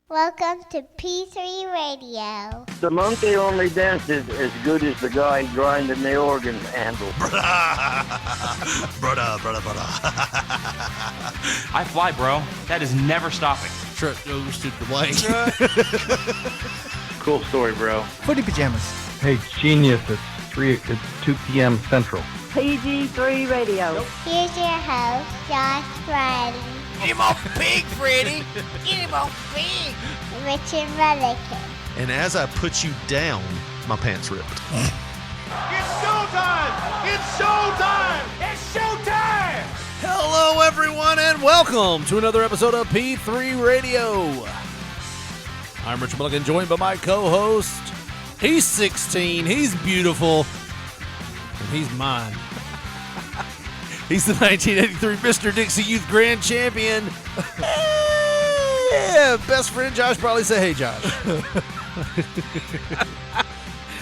Welcome to P3 Radio. The monkey only dances as good as the guy grinding the organ handle. Brother. I fly, bro. That is never stopping. Truck goes to Dwayne. Cool story, bro. Footy pajamas. Hey, genius, it's 2 p.m. Central. PG3 Radio. Here's your host, Josh Friday. Get him off pig, Freddy. Get him off pig. Richard Mullican. And as I put you down, my pants ripped. It's showtime! It's showtime! It's showtime! Hello, everyone, and welcome to another episode of P3 Radio. I'm Richard Mulligan, joined by my co-host. He's 16, he's beautiful, and he's mine. He's the 1983 Mr. Dixie Youth Grand Champion. Yeah, best friend Josh probably say, hey, Josh.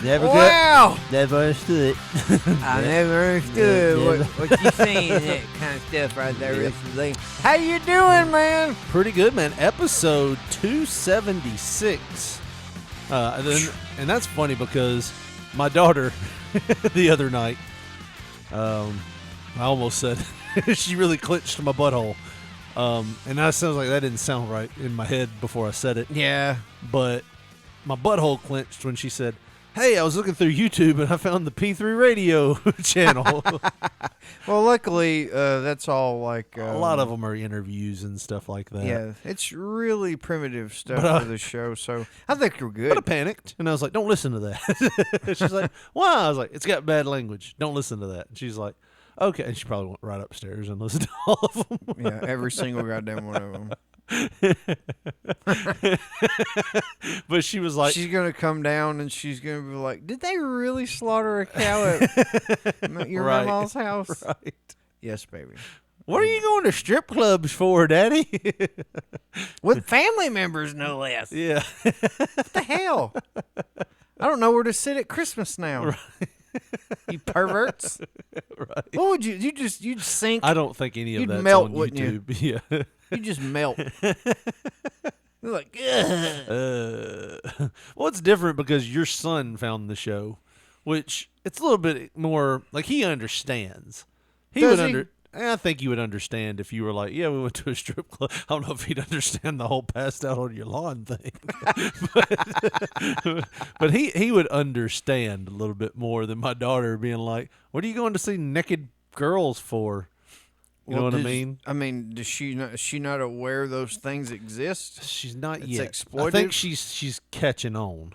Wow. Never understood. I never understood what you're saying, that kind of stuff right there recently. How you doing, man? Pretty good, man. Episode 276. And that's funny because my daughter, the other night, I almost said, she really clenched my butthole. And that sounds like that didn't sound right in my head before I said it. Yeah. But my butthole clenched when she said, hey, I was looking through YouTube and I found the P3 Radio channel. Well, luckily, that's all like... a lot of them are interviews and stuff like that. Yeah, it's really primitive stuff for the show, so I think we're good. But I panicked, and I was like, don't listen to that. She's like, why? I was like, it's got bad language. Don't listen to that. And she's like, okay. And she probably went right upstairs and listened to all of them. Yeah, every single goddamn one of them. But she was like, she's gonna come down and she's gonna be like, did they really slaughter a cow at your Right, mama's house? right. Yes, baby. What are you going to strip clubs for, Daddy? With family members, no less. Yeah. What the hell? I don't know where to sit at Christmas now. Right. You perverts. Right. What would you'd sink? I don't think any of You'd that's melt, on wouldn't you? YouTube. Yeah. You just melt. You're like, ugh. Well, it's different because your son found the show, which it's a little bit more like he understands. Does he? I think you would understand if you were like, yeah, we went to a strip club. I don't know if he'd understand the whole passed out on your lawn thing. but he would understand a little bit more than my daughter being like, what are you going to see naked girls for? You know what I mean? I mean, is she not aware those things exist? She's not It's yet. exploitive? I think she's catching on.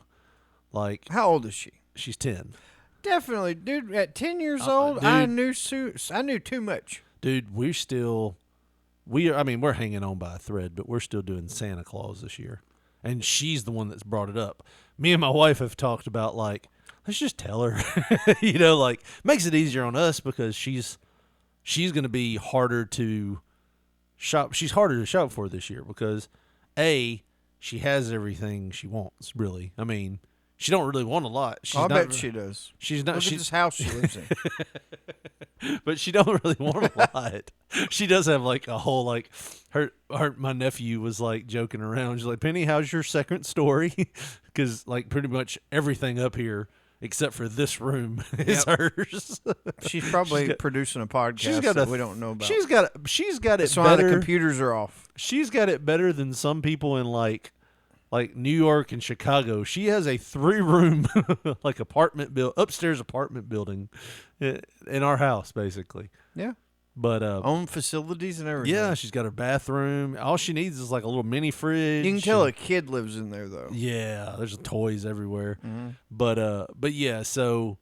Like, How old is she? she's 10. Definitely, dude. At 10 years old, dude. I knew too much. Dude, we're hanging on by a thread, but we're still doing Santa Claus this year. And she's the one that's brought it up. Me and my wife have talked about, like, let's just tell her. Like, makes it easier on us because she's going to be harder to shop. She's harder to shop for this year because, A, she has everything she wants, really. I mean, she don't really want a lot. I bet she does. She's not. Look at this house she lives in. But she don't really want a lot. She does have like a whole like my nephew was like joking around. She's like, Penny, how's your second story? Because like pretty much everything up here except for this room is hers. She's probably producing a podcast that we don't know about. She's got it That's why better. the computers are off. She's got it better than some people in like New York and Chicago. She has a 3-room like upstairs apartment building in our house, basically. Yeah. But own facilities and everything. yeah, she's got her bathroom. All she needs is like a little mini fridge. You can tell a kid lives in there though. Yeah, there's toys everywhere. Mm-hmm. But yeah, so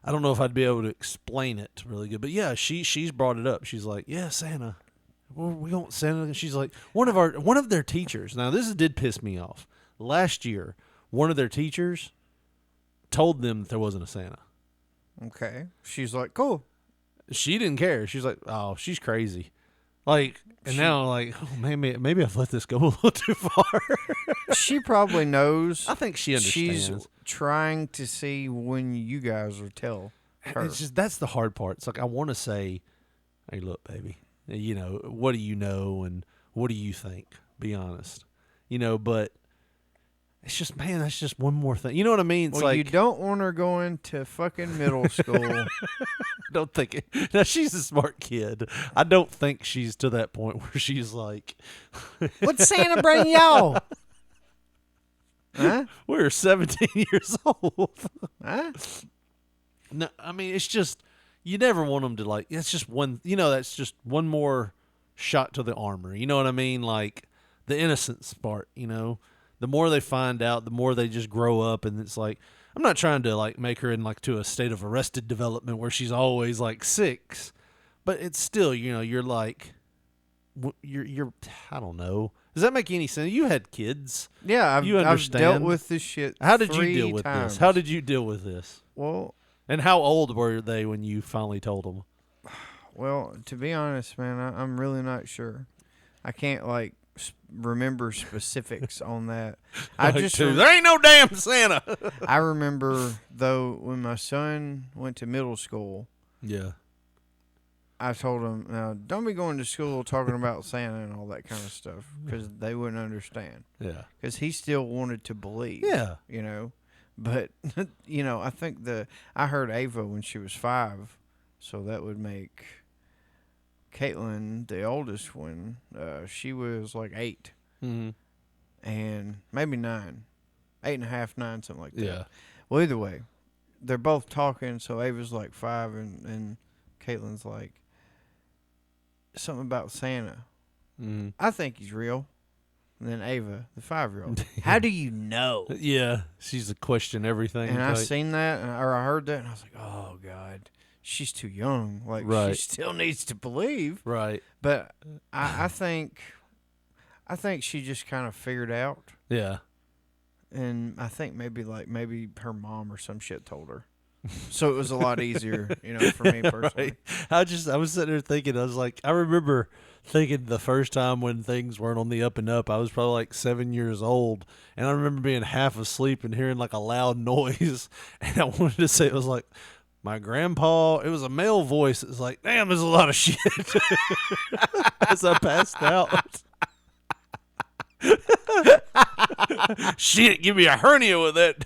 I don't know if I'd be able to explain it really good. But yeah, she's brought it up. She's like, yeah, Santa. Well, we want Santa. And she's like, one of their teachers. Now this did piss me off. Last year, one of their teachers told them that there wasn't a Santa. Okay. She's like, cool. She didn't care. She's like, oh, she's crazy. Like, and now like, oh, maybe I've let this go a little too far. She probably knows. I think she understands. She's trying to see when you guys will tell her. It's just that's the hard part. It's like I want to say, hey, look, baby, what do you know and what do you think? Be honest. but it's just, man, that's just one more thing. You know what I mean? It's Well, like you don't want her going to fucking middle school. don't think it. Now she's a smart kid. I don't think she's to that point where she's like, What's Santa bring y'all? Huh? we're 17 years old. Huh? No, I mean, it's just, you never want them to like, it's just one, that's just one more shot to the armor. You know what I mean? Like the innocence part, the more they find out, the more they just grow up. And it's like, I'm not trying to like make her in like to a state of arrested development where she's always like 6, but it's still, you're like, you're, I don't know. Does that make any sense? You had kids. Yeah, You I've understand. dealt with this shit. How did you 3 deal with times. this? How did you deal with this? Well, And how old were they when you finally told them? well, to be honest, man, I'm really not sure. I can't like remember specifics on that. I Like, just there ain't no damn Santa. I remember though when my son went to middle school, Yeah. I told him, now don't be going to school talking about Santa and all that kind of stuff because they wouldn't understand. Yeah. Because he still wanted to believe. Yeah. But I think I heard Ava when she was 5, so that would make Caitlin, the oldest one, she was like 8, Mm-hmm. and maybe 9, 8.5, 9, something like that. Yeah. Well, either way, they're both talking. So Ava's like 5, and Caitlin's like something about Santa. Mm-hmm. I think he's real. And then Ava, the 5-year-old, how do you know? Yeah. She's a question everything. And I type. seen that, or I heard that, and I was like, oh God, she's too young. Like Right. she still needs to believe. Right. But I think she just kind of figured out, Yeah. and I think maybe her mom or some shit told her, so it was a lot easier, for me personally. Right. I was sitting there thinking, I was like, I remember thinking the first time when things weren't on the up and up, I was probably like 7 years old, and I remember being half asleep and hearing like a loud noise, and I wanted to say it was like my grandpa. It was a male voice. It was like, damn, there's a lot of shit. As I passed out. Shit, give me a hernia with that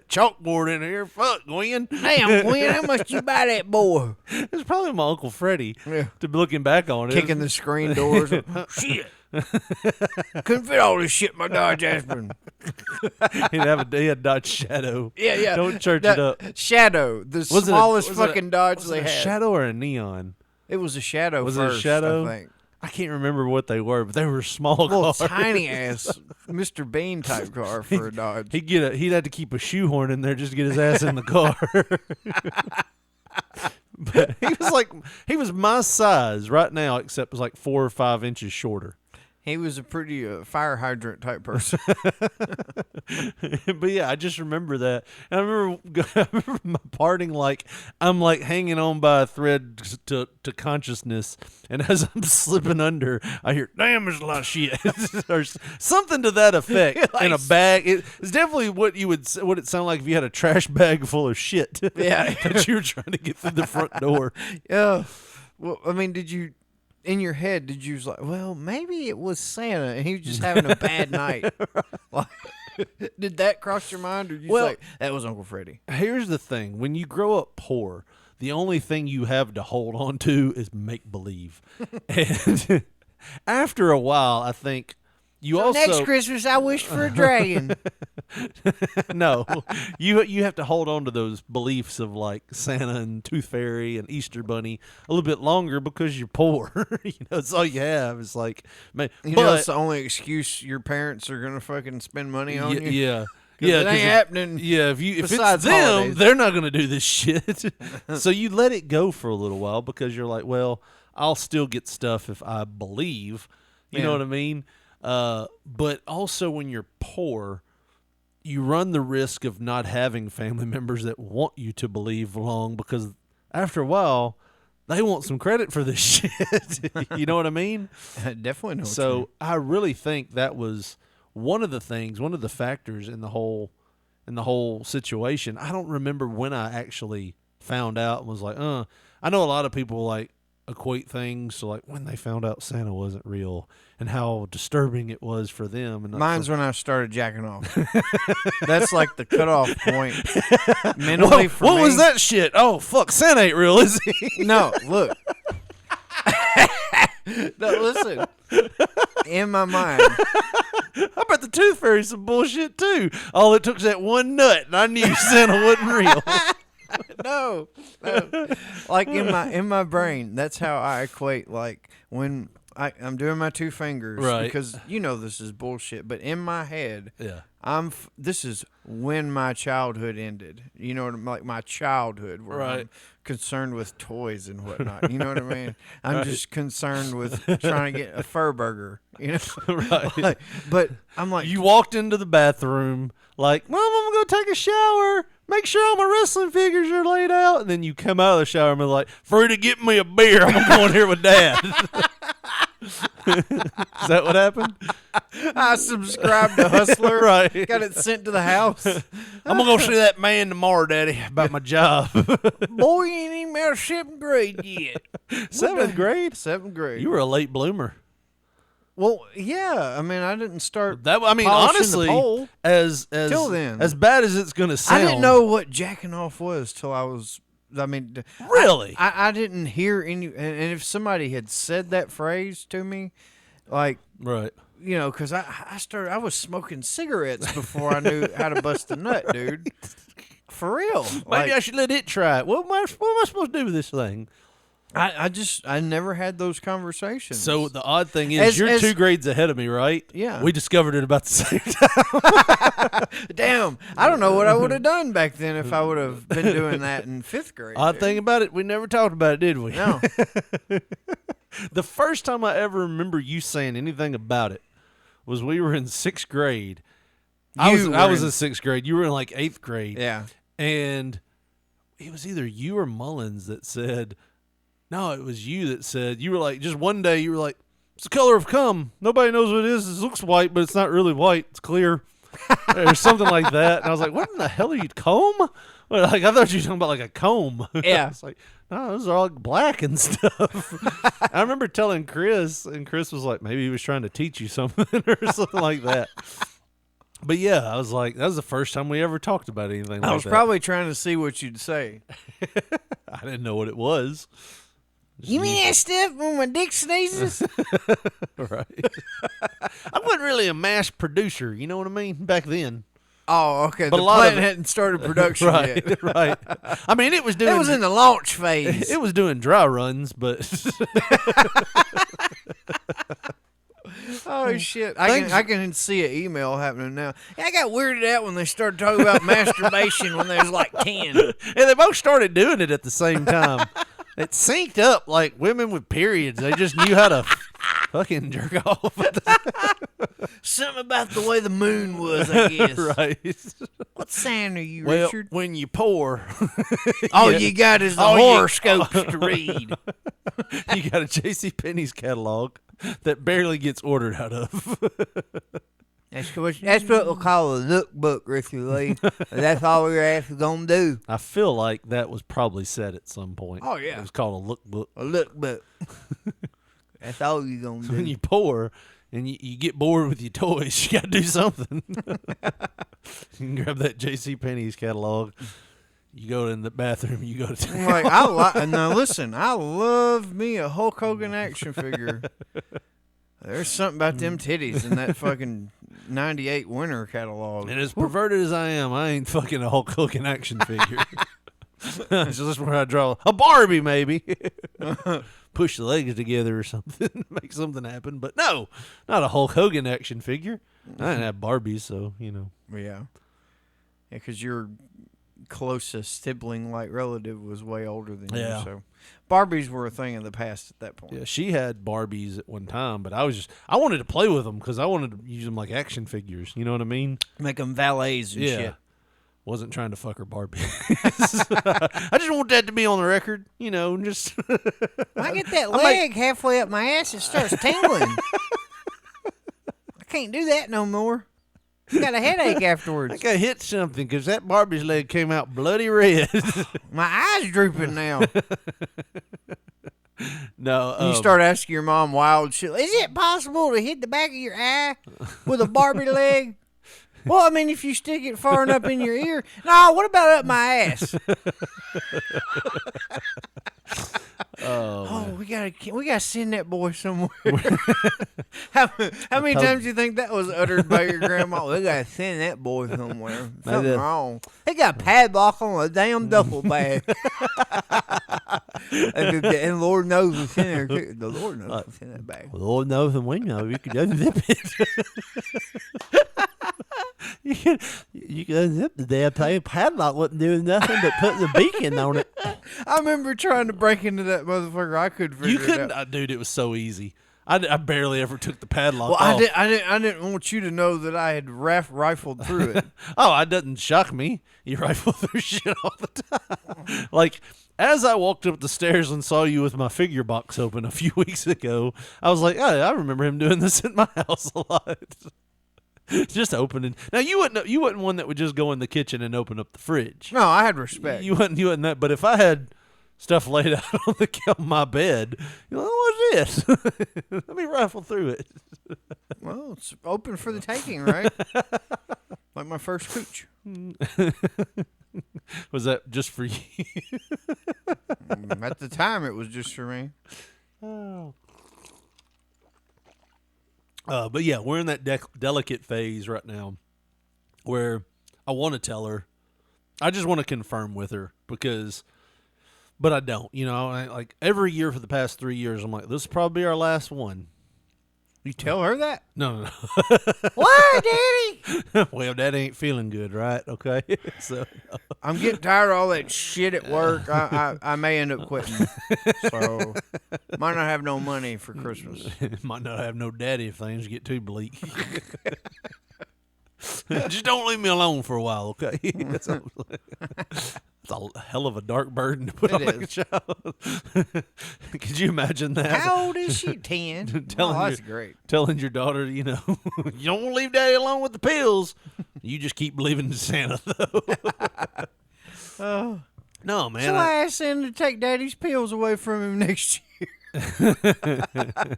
chalkboard in here. Fuck, Gwen. Damn, Gwen, how much you buy that boy? It was probably my Uncle Freddie. Yeah. To be looking back on it. Kicking the screen doors. Shit. Couldn't fit all this shit in my Dodge Aspen. he had Dodge Shadow. Yeah. Don't church it up. Shadow, the smallest fucking Dodge was they it a had. Shadow or a Neon? It was a Shadow Was first, it a Shadow? I think. I can't remember what they were, but they were small Little cars. tiny ass Mr. Bean type car for a Dodge. He'd have to keep a shoehorn in there just to get his ass in the car. But he was my size right now, except was like 4 or 5 inches shorter. He was a pretty fire hydrant type person. But yeah, I just remember that. And I remember my parting, like I'm like hanging on by a thread to consciousness, and as I'm slipping under, I hear, damn, there's a lot of shit. Or something to that effect. In a bag. It's definitely what it sounded like if you had a trash bag full of shit. Yeah. That you were trying to get through the front door. Yeah. Well, I mean, in your head, did you was like, well, maybe it was Santa and he was just having a bad night? Like, did that cross your mind, or you like, that was Uncle Freddie? Here's the thing. When you grow up poor, the only thing you have to hold on to is make-believe. And after a while, I think you also... Next Christmas, I wish for a dragon. No. You have to hold on to those beliefs of like Santa and Tooth Fairy and Easter Bunny a little bit longer because you're poor. It's all you have. It's like... Man, That's the only excuse your parents are going to fucking spend money on you? Yeah. Yeah, it ain't happening. Yeah, if it's besides them, holidays. they're not going to do this shit. So you let it go for a little while because you're like, well, I'll still get stuff if I believe. You know what I mean? But also when you're poor, you run the risk of not having family members that want you to believe long, because after a while, they want some credit for this shit. You know what I mean? Definitely know. So I really think that was one of the factors in the whole situation. I don't remember when I actually found out and was like, I know a lot of people like equate things to like when they found out Santa wasn't real and how disturbing it was for them. And Mine's when I started jacking off. That's like the cutoff point mentally for what me. was that shit? Oh fuck, Santa ain't real, is he? No, look. No, listen. In my mind, I bet the Tooth Fairy's some bullshit too. All it took was that one nut, and I knew Santa wasn't real. no. Like in my brain, that's how I equate. Like when I'm doing my two fingers, Right. Because you know this is bullshit, but in my head, Yeah. This is when my childhood ended. You know what I mean? Like my childhood, where Right. I'm concerned with toys and whatnot. You know what I mean? I'm Right. just concerned with trying to get a fur burger. You know, Right. Like, but I'm like, You walked into the bathroom like, Mom, I'm gonna go take a shower. Make sure all my wrestling figures are laid out. And then you come out of the shower and be like, Frida, get me a beer. I'm gonna go in here with Dad. Is that what happened? I subscribed to Hustler. Right. Got it sent to the house. I'm gonna go see that man tomorrow, Daddy, about my job. Boy, you ain't even out of 7th grade yet. 7th grade? 7th grade. You were a late bloomer. Well, yeah. I mean, I didn't start. That I mean, polishing the honestly, pole. as Till then. as bad as it's gonna sound, I didn't know what jacking off was till I was. I mean, Really? I didn't hear any. And if somebody had said that phrase to me, like, Right. you know, because I was smoking cigarettes before I knew how to bust a nut, dude. For real. Maybe Like, I should let it try it. What am I supposed to do with this thing? I never had those conversations. So the odd thing is, you're 2 grades ahead of me, right? Yeah. We discovered it about the same time. Damn, I don't know what I would have done back then if I would have been doing that in 5th grade. Odd dude. thing about it, we never talked about it, did we? No. The first time I ever remember you saying anything about it was we were in 6th grade. I was in 6th grade. You were in like 8th grade. Yeah. And it was either you or Mullins that said, no, it was you that said, you were like, just one day you were like, it's the color of cum. Nobody knows what it is. It looks white, but it's not really white. It's clear. Or something like that. And I was like, what in the hell are you, comb? Well, like, I thought you were talking about like a comb. Yeah. It's like, no, those are all black and stuff. I remember telling Chris, and Chris was like, maybe he was trying to teach you something or something like that. But yeah, I was like, that was the first time we ever talked about anything like that. I was probably trying to see what you'd say. I didn't know what it was. You mean that stuff when my dick sneezes? Right. I wasn't really a mass producer, you know what I mean? Back then. Oh, okay. But the a lot plant of it- hadn't started production Right, yet. right. I mean, it was doing. It was in the launch phase. It was doing dry runs, but Oh shit! I can see an email happening now. I got weirded out when they started talking about masturbation when they was like 10. and they both started doing it at the same time. It synced up like women with periods. They just knew how to fucking jerk off. Something about the way the moon was, I guess. Right. What sign are you, Well, Richard? when you pour, All you got is the Oh, horoscopes to read. you got a JCPenney's catalog that barely gets ordered out of. That's what we'll call a lookbook, Richard Lee. That's all we're actually gonna do. I feel like that was probably said at some point. Oh, yeah. It was called a lookbook. A lookbook. That's all you're gonna do. When you pour and you get bored with your toys, you got to do something. You can grab that JCPenney's catalog. You go in the bathroom. You go to I'm like, now listen, I love me a Hulk Hogan action figure. There's something about them titties in that fucking 98 winter catalog. And as perverted as I am, I ain't fucking a Hulk Hogan action figure. So that's where I draw a Barbie, maybe. Push the legs together or something, make something happen. But no, not a Hulk Hogan action figure. I didn't have Barbies, so, you know. Yeah, because your closest sibling-like relative was way older than Yeah. you. So Barbies were a thing in the past at that point. Yeah, she had Barbies at one time, but I wanted to play with them because I wanted to use them like action figures. You know what I mean? Make them valets and shit. Wasn't trying to fuck her Barbie. I just want that to be on the record. You know, just. I get that leg halfway up my ass, it starts tingling. I can't do that no more. I got a headache I afterwards. think I hit something because that Barbie's leg came out bloody red. My eyes drooping now. No, And you start asking your mom wild shit. Is it possible to hit the back of your eye with a Barbie leg? Well, I mean, if you stick it far enough in your ear. No, what about up my ass? Oh, we gotta send that boy somewhere. how many times do you think that was uttered by your grandma? We gotta send that boy somewhere. Something wrong. They got a padlock on a damn duffel bag. and Lord knows what's in there. The Lord knows what's in that bag. Lord knows and we know you could unzip it. You can unzip the damn thing. Padlock wasn't doing nothing but putting the beacon on it. I remember trying to break into that motherfucker. I couldn't figure You it couldn't, out. dude. It was so easy. I barely ever took the padlock Well, off. I didn't want you to know that I had rifled through it. Oh, it doesn't shock me. You rifle through shit all the time. Like, as I walked up the stairs and saw you with my figure box open a few weeks ago, I was like, oh, I remember him doing this at my house a lot. Just opening. Now you wasn't one that would just go in the kitchen and open up the fridge. No, I had respect. You wasn't that. But if I had stuff laid out on my bed, you're like, what's this? Let me rifle through it. Well, it's open for the taking, right? Like my first cooch. Was that just for you? At the time, it was just for me. Oh. But yeah, we're in that delicate phase right now where I want to tell her. I just want to confirm with her but I don't. You know, like every year for the past 3 years, I'm like, this is probably our last one. You tell her that? No. Why, Daddy? Well, that ain't feeling good, right? Okay. So I'm getting tired of all that shit at work. I may end up quitting. So, might not have no money for Christmas. Might not have no daddy if things get too bleak. Just don't leave me alone for a while, okay? It's a hell of a dark burden to put on a child. Could you imagine that? How old is she? 10. That's great. Telling your daughter, you don't want to leave daddy alone with the pills. You just keep believing in Santa, though. No, man. So I asked Santa to take daddy's pills away from him next year. It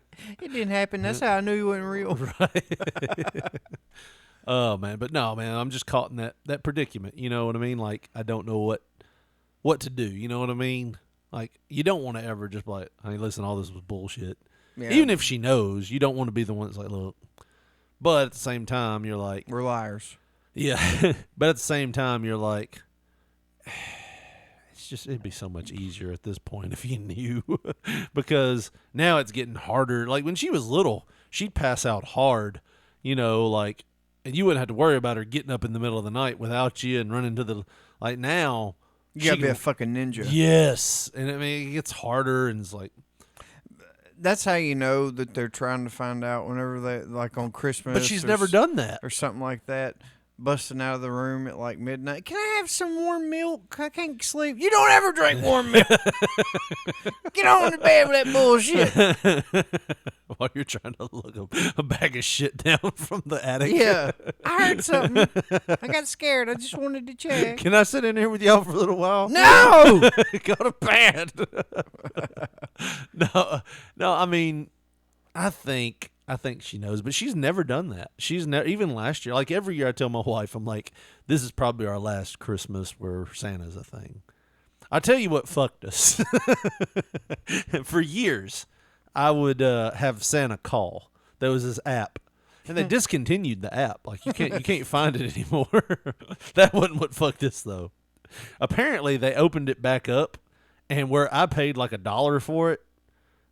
didn't happen. That's how I knew he wasn't real. Right. Oh, man. But no, man, I'm just caught in that predicament. You know what I mean? Like, I don't know what to do. You know what I mean? Like, you don't want to ever just be like, hey, listen, all this was bullshit. Yeah. Even if she knows, you don't want to be the one that's like, look. But at the same time, you're like, we're liars. Yeah. But at the same time, you're like, it'd be so much easier at this point if you knew. Because now it's getting harder. Like, when she was little, she'd pass out hard, you know, like, and you wouldn't have to worry about her getting up in the middle of the night without you and running to the, like, now. You gotta be a fucking ninja. Yes. And I mean, it gets harder, and it's like. That's how you know that they're trying to find out whenever they, like on Christmas. But she's never done that. Or something like that. Busting out of the room at like midnight. Can I have some warm milk? I can't sleep. You don't ever drink warm milk. Get on to bed with that bullshit. While you're trying to look a bag of shit down from the attic. Yeah. I heard something. I got scared. I just wanted to check. Can I sit in here with y'all for a little while? No! Go to bed. No, I mean, I think she knows, but she's never done that. She's never, even last year, like every year I tell my wife, I'm like, this is probably our last Christmas where Santa's a thing. I tell you what fucked us. For years, I would have Santa call. There was this app, and they discontinued the app. Like you can't find it anymore. That wasn't what fucked us though. Apparently, they opened it back up, and where I paid like $1 for it,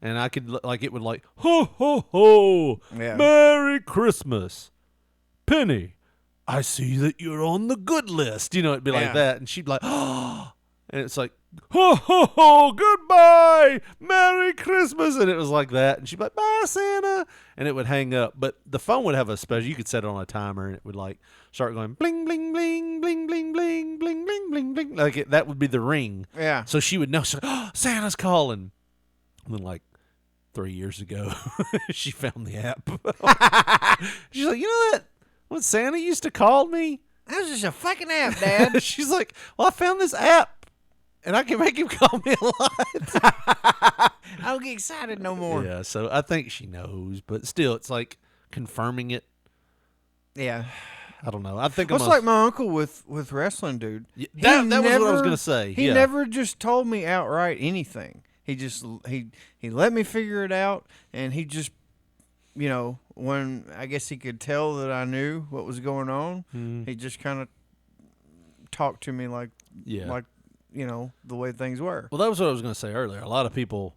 and I could like it would like ho ho ho, yeah. Merry Christmas, Penny. I see that you're on the good list. You know, it'd be like that, and she'd be like, oh, and it's like ho ho ho, goodbye, Merry Christmas, and it was like that, and she'd be like, bye, Santa, and it would hang up. But the phone would have a special. You could set it on a timer, and it would like start going bling bling bling bling bling bling bling bling bling bling. Like that would be the ring. Yeah. So she would know. So, oh, Santa's calling. And then like 3 years ago, she found the app. She's like, you know that when Santa used to call me? That was just a fucking app, Dad. She's like, well, I found this app. and I can make him call me a lot. I don't get excited no more. Yeah, so I think she knows, but still, it's like confirming it. Yeah. I don't know. I think It's like my uncle with wrestling, dude. Yeah, that was what I was gonna say. He yeah. never just told me outright anything. He just he let me figure it out, and he just, you know, when I guess he could tell that I knew what was going on, he just kind of talked to me like you know, the way things were. Well, that was what I was going to say earlier. A lot of people,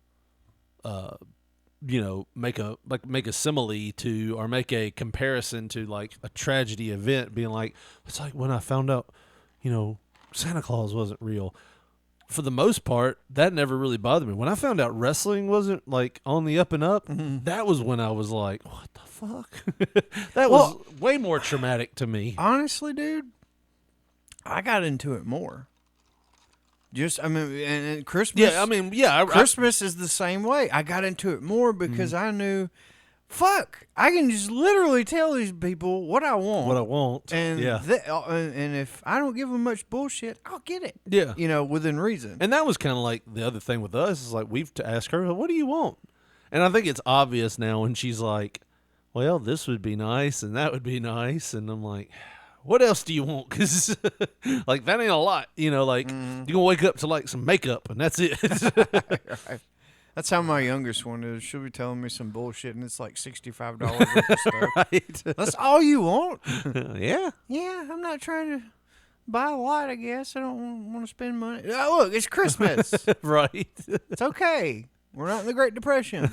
you know, make a simile to or make a comparison to like a tragedy event, being like, it's like when I found out, you know, Santa Claus wasn't real. For the most part, that never really bothered me. When I found out wrestling wasn't like on the up and up, that was when I was like, what the fuck? That was way more traumatic to me. Honestly, dude, I got into it more. Just, I mean, and Christmas. Yeah, I mean, yeah. Christmas is the same way. I got into it more because I knew, fuck, I can just literally tell these people what I want. And yeah. And if I don't give them much bullshit, I'll get it. Yeah. You know, within reason. And that was kind of like the other thing with us is like we've to ask her, what do you want? And I think it's obvious now when she's like, well, this would be nice and that would be nice. And I'm like, what else do you want? Because, like, that ain't a lot. You know, like, you're going to wake up to, like, some makeup, and that's it. Right. That's how my youngest one is. She'll be telling me some bullshit, and it's like $65 worth of stuff. Right. That's all you want? Yeah. Yeah, I'm not trying to buy a lot, I guess. I don't want to spend money. Oh, look, it's Christmas. Right. It's okay. We're not in the Great Depression.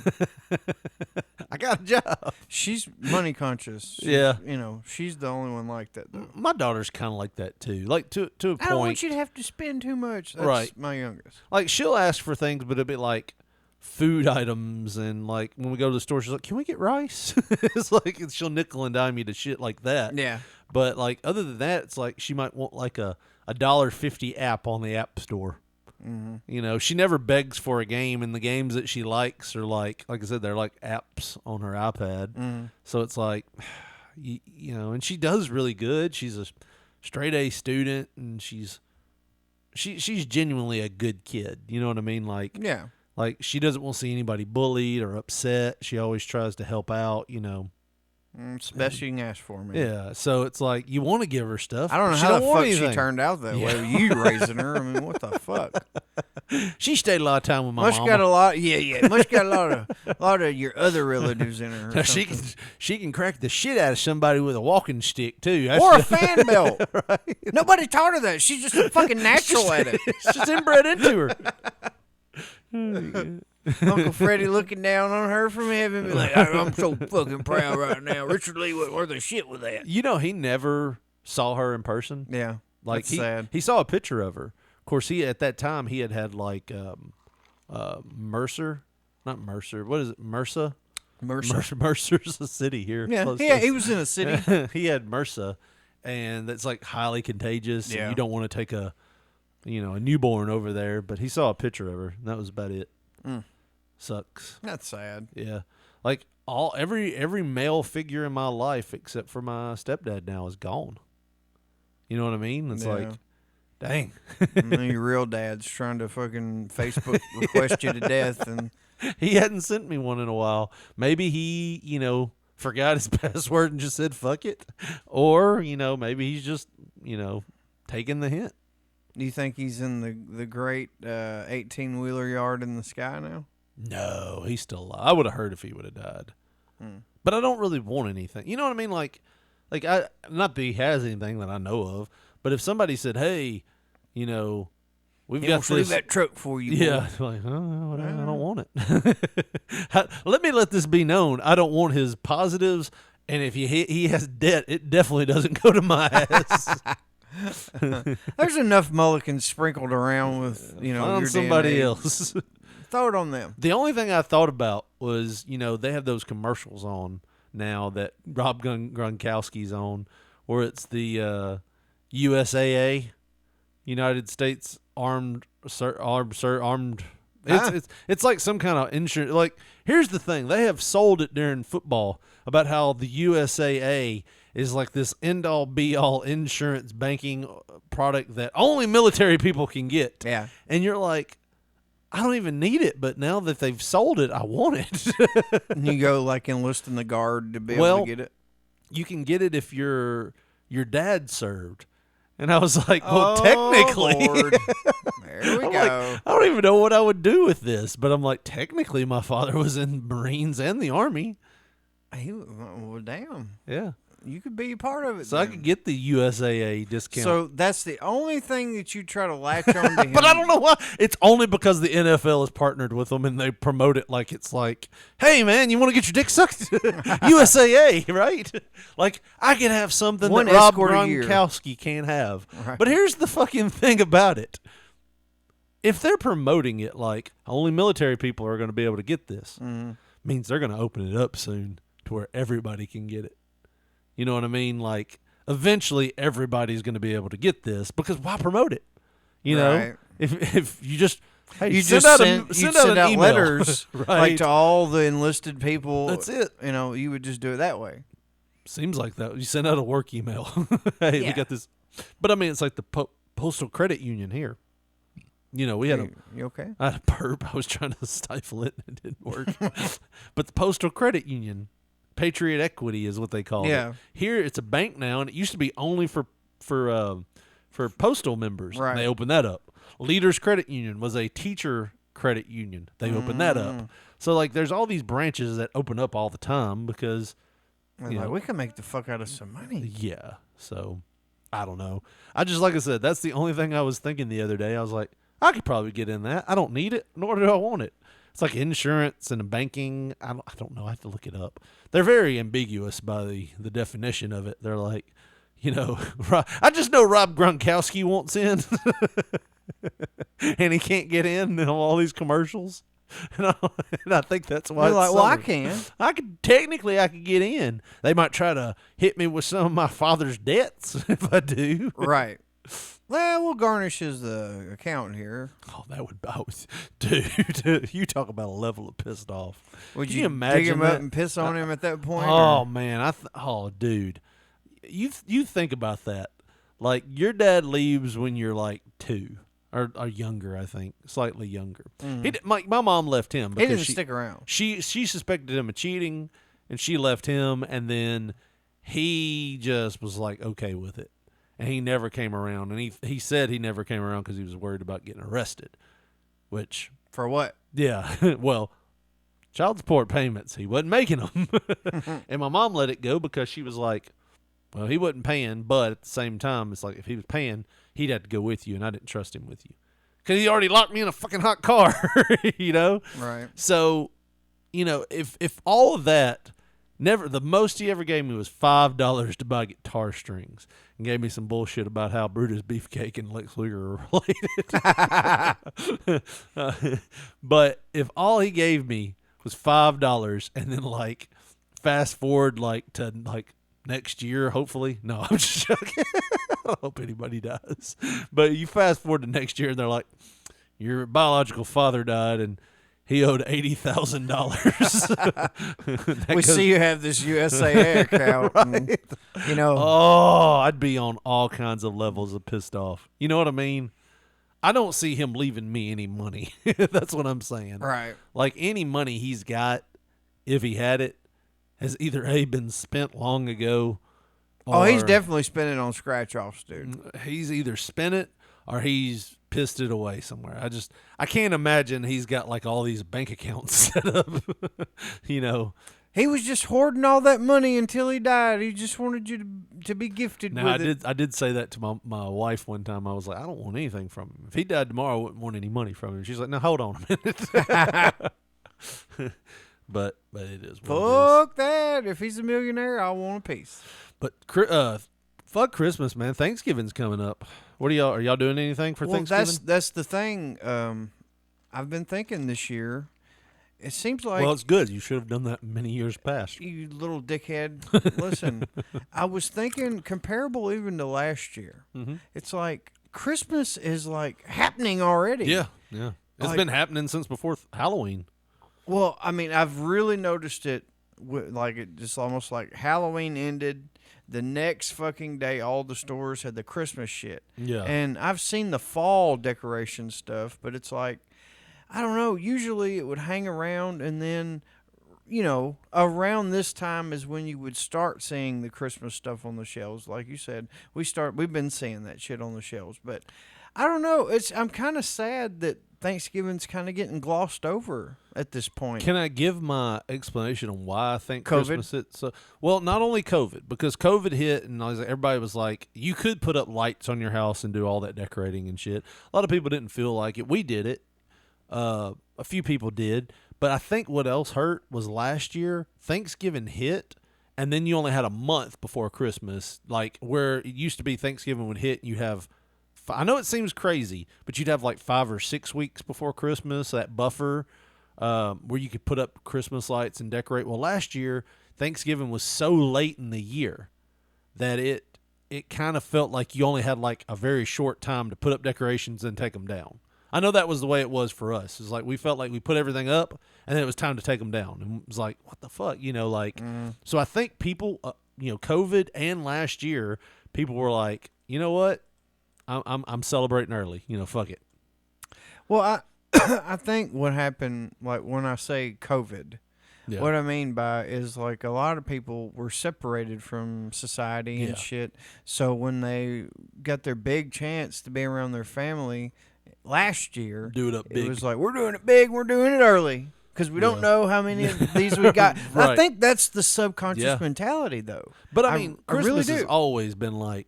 I got a job. She's money conscious. Yeah. You know, she's the only one like that, though. My daughter's kind of like that, too. Like, to a point. I don't want you to have to spend too much. That's right. My youngest. Like, she'll ask for things, but it'll be like food items. And, like, when we go to the store, she's like, can we get rice? It's like, she'll nickel and dime you to shit like that. Yeah. But, like, other than that, it's like she might want, like, a $1.50 app on the App Store. Mm-hmm. You know, she never begs for a game, and the games that she likes are like I said, they're like apps on her iPad. Mm-hmm. So it's like, you know, and she does really good. She's a straight A student, and she's genuinely a good kid. You know what I mean? Like, yeah, like she doesn't want to see anybody bullied or upset. She always tries to help out. You know. It's the best you can ask for, man. Yeah, so it's like you want to give her stuff. I don't know she how don't the want fuck anything. she turned out that way. With you raising her, I mean, what the fuck? She stayed a lot of time with my mama. Got a lot. Yeah. Must got a lot of your other relatives in her. Now, she can crack the shit out of somebody with a walking stick too, or a fan belt. Right? Nobody taught her that. She's just a fucking natural at it. It's just inbred into her. Uncle Freddie looking down on her from heaven, be like, I'm so fucking proud right now. Richard Lee went worth of shit with that. You know, he never saw her in person. Yeah, like that's sad. He saw a picture of her. Of course, at that time he had like Mercer, not Mercer. What is it? Mercer's a city here. Yeah, he was in a city. He had MRSA, and that's like highly contagious. Yeah, and you don't want to take a newborn over there. But he saw a picture of her, and that was about it. Sucks. That's sad. Yeah, like every male figure in my life except for my stepdad now is gone. You know what I mean? It's like, dang. Your real dad's trying to fucking Facebook request you to death, and he hadn't sent me one in a while. Maybe he, forgot his password and just said fuck it, or maybe he's just taking the hint. Do you think he's in the great 18-wheeler yard in the sky now? No, he's still alive. I would have heard if he would have died. But I don't really want anything. You know what I mean? Like I, not that he has anything that I know of, but if somebody said, hey, we've got this. Leave that truck for you. Yeah. Like, I don't want it. Let this be known. I don't want his positives. And if he has debt, it definitely doesn't go to my ass. There's enough mulligans sprinkled around with, your somebody DNA. else. Throw it on them. The only thing I thought about was, they have those commercials on now that Rob Gronkowski's on, where it's the USAA, United States Armed. It's like some kind of insurance. Like, here's the thing: they have sold it during football about how the USAA is like this end-all, be-all insurance banking product that only military people can get. Yeah. And you're like, I don't even need it, but now that they've sold it, I want it. And you go like enlist in the guard to be able to get it. You can get it if your dad served. And I was like, well, technically. Lord. There we I'm go. like, I don't even know what I would do with this, but I'm like, technically, my father was in Marines and the Army. Well, damn. Yeah. You could be a part of it. So I could get the USAA discount. So that's the only thing that you try to latch on to him. But I don't know why. It's only because the NFL has partnered with them and they promote it like it's like, hey, man, you want to get your dick sucked? USAA, right? Like, I can have something One that Rob escort a year. Gronkowski can't have. Right. But here's the fucking thing about it. If they're promoting it like only military people are going to be able to get this, means they're going to open it up soon to where everybody can get it. You know what I mean? Like, eventually everybody's going to be able to get this because why promote it? You know? Right. If you just, hey, You send just out send an out email. letters right. like to all the enlisted people. That's it. You know, you would just do it that way. Seems like that. You send out a work email. Hey, we Yeah. got this. But I mean, it's like the Postal Credit Union here. You know, we had You okay? I had a burp. I was trying to stifle it and it didn't work. But the Postal Credit Union, Patriot Equity is what they call Yeah. it. Here it's a bank now, and it used to be only for postal members. Right. And they opened that up. Leaders Credit Union was a teacher credit union. They opened that up. So like, there's all these branches that open up all the time because, Like, you know, we can make the fuck out of some money. yeah. So I don't know. I just, like I said, that's the only thing I was thinking the other day. I was like, I could probably get in that. I don't need it, nor do I want it. It's like insurance and banking. I don't know. I have to look it up. They're very ambiguous by the definition of it. They're like, you know, I just know Rob Gronkowski wants in, and he can't get in all these commercials. And I think that's why. You're it's like, well, I summer. can. I could get in. They might try to hit me with some of my father's debts if I do. Right. Well, we'll garnish his account here. Oh, that would, dude. You talk about a level of pissed off. Would Can you imagine dig him that? up and piss on him at that point? Oh man, dude, you think about that. Like, your dad leaves when you're like 2 or younger. I think slightly younger. My mom left him because He didn't stick around. She suspected him of cheating, and she left him, and then he just was like okay with it. And he never came around. And he said he never came around because he was worried about getting arrested. Which, For what? yeah, well, child support payments. He wasn't making them. And my mom let it go because she was like, well, he wasn't paying. But at the same time, it's like if he was paying, he'd have to go with you. And I didn't trust him with you. Because he already locked me in a fucking hot car, you know? Right. So, you know, if all of that, the most he ever gave me was $5 to buy guitar strings, and gave me some bullshit about how Brutus Beefcake and Lex Luger are related. But if all he gave me was $5, and then like fast forward like to like next year, hopefully. No, I'm just joking. I don't hope anybody does. But you fast forward to next year, and they're like, your biological father died, and he owed $80,000. We see you have this USAA account. Right. And, you know. Oh, I'd be on all kinds of levels of pissed off. You know what I mean? I don't see him leaving me any money. That's what I'm saying. Right. Like, any money he's got, if he had it, has either been spent long ago. Or He's definitely spending on scratch-offs, dude. He's either spent it or he's pissed it away somewhere. I can't imagine he's got like all these bank accounts set up. You know, He was just hoarding all that money until he died. He just wanted you to be gifted now with it. I did say that to my wife one time. I was like, I don't want anything from him. If he died tomorrow, I wouldn't want any money from him. She's like, no, hold on a minute. But it is what it is. Fuck that. If he's a millionaire, I want a piece. But fuck Christmas, man. Thanksgiving's coming up. What are y'all doing anything for Thanksgiving? That's the thing. I've been thinking this year. It seems like Well, it's good. You should have done that many years past. you little dickhead. Listen, I was thinking comparable even to last year. Mhm. It's like Christmas is like happening already. Yeah. It's Like- been happening since before Halloween. Well, I mean, I've really noticed it. Like it just almost like Halloween ended, The next fucking day, all the stores had the Christmas shit. Yeah. And I've seen the fall decoration stuff, but it's like, I don't know. Usually it would hang around, and then, you know, around this time is when you would start seeing the Christmas stuff on the shelves. Like you said, we've been seeing that shit on the shelves. But I don't know. I'm kind of sad that Thanksgiving's kind of getting glossed over at this point. Can I give my explanation on why I think COVID? Christmas hit so well? Not only COVID, because COVID hit and everybody was like, you could put up lights on your house and do all that decorating and shit. A lot of people didn't feel like it. We did it. A few people did. But I think what else hurt was last year, Thanksgiving hit, and then you only had a month before Christmas, like where it used to be Thanksgiving would hit and you have, I know it seems crazy, but you'd have like 5 or 6 weeks before Christmas, that buffer where you could put up Christmas lights and decorate. Well, last year, Thanksgiving was so late in the year that it kind of felt like you only had like a very short time to put up decorations and take them down. I know that was the way it was for us. It's like we felt like we put everything up, and then it was time to take them down. And it was like, what the fuck? You know, like, so I think people, you know, COVID and last year, people were like, you know what? I'm celebrating early. You know, fuck it. Well, I think what happened, like when I say COVID, what I mean by is like a lot of people were separated from society and shit. So when they got their big chance to be around their family last year, do it up big. It was like, we're doing it big, we're doing it early. Because we don't know how many of these we got. Right. I think that's the subconscious mentality, though. But I mean, Christmas really do. has always been like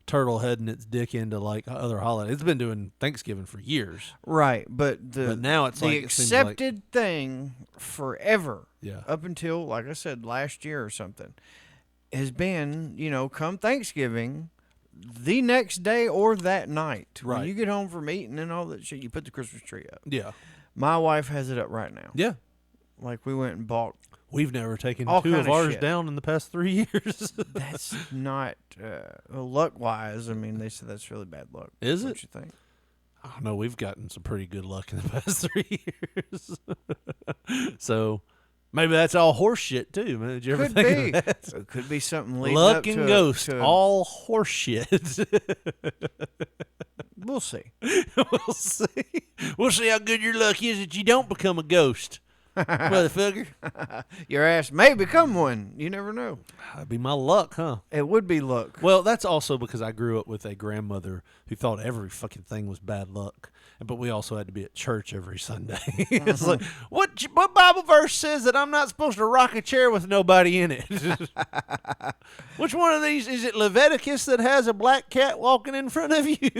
turtle heading its dick into like other holidays. It's been doing Thanksgiving for years, right? But now it's the like accepted thing forever. Yeah. Up until, like I said, last year or something, has been, you know, come Thanksgiving, the next day or that night, right? When you get home from eating and all that shit, you put the Christmas tree up. Yeah. My wife has it up right now. Yeah. Like we went and bought. We've never taken all 2 of ours shit down in the past 3 years. That's not luck-wise. I mean, they said that's really bad luck. Is what it? You think? I don't know. We've gotten some pretty good luck in the past 3 years. So maybe that's all horse shit too, man. Did you ever think of that? It could be something leading luck up and to ghost, to all horse shit. We'll see. We'll see. We'll see how good your luck is that you don't become a ghost, motherfucker. Your ass may become one. You never know. That'd be my luck, huh? It would be luck. Well, that's also because I grew up with a grandmother who thought every fucking thing was bad luck. But we also had to be at church every Sunday. It's like, what Bible verse says that I'm not supposed to rock a chair with nobody in it? Which one of these? Is it Leviticus that has a black cat walking in front of you?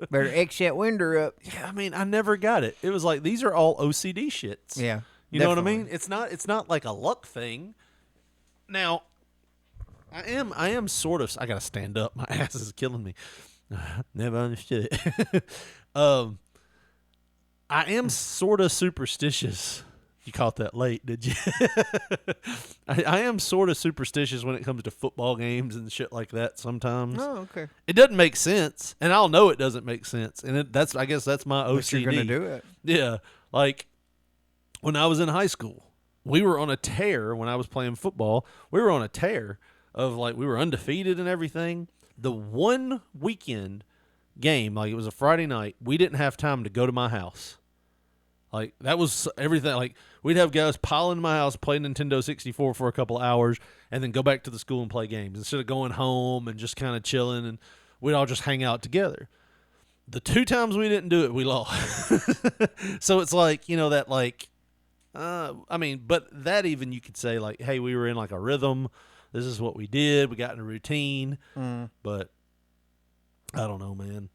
Better X that window up. Yeah, I mean, I never got it. It was like, these are all OCD shits. Yeah. You know what I mean? It's not like a luck thing. Now, I am sort of, I gotta stand up. My ass is killing me. Never understood it. I am sort of superstitious. You caught that late, did you? I am sort of superstitious when it comes to football games and shit like that sometimes. Oh, okay. It doesn't make sense, and I'll know it doesn't make sense, and I guess that's my OCD. But you're going to do it. Yeah. Like, when I was in high school, we were on a tear when I was playing football. We were on a tear of, like, we were undefeated and everything. The one weekend game, like, it was a Friday night, we didn't have time to go to my house. Like, that was everything. Like, we'd have guys pile into my house, play Nintendo 64 for a couple of hours, and then go back to the school and play games instead of going home and just kind of chilling, and we'd all just hang out together. The 2 times we didn't do it, we lost. So it's like, you know, that, like, I mean, but that even you could say, like, hey, we were in, like, a rhythm. This is what we did. We got in a routine. But I don't know, man.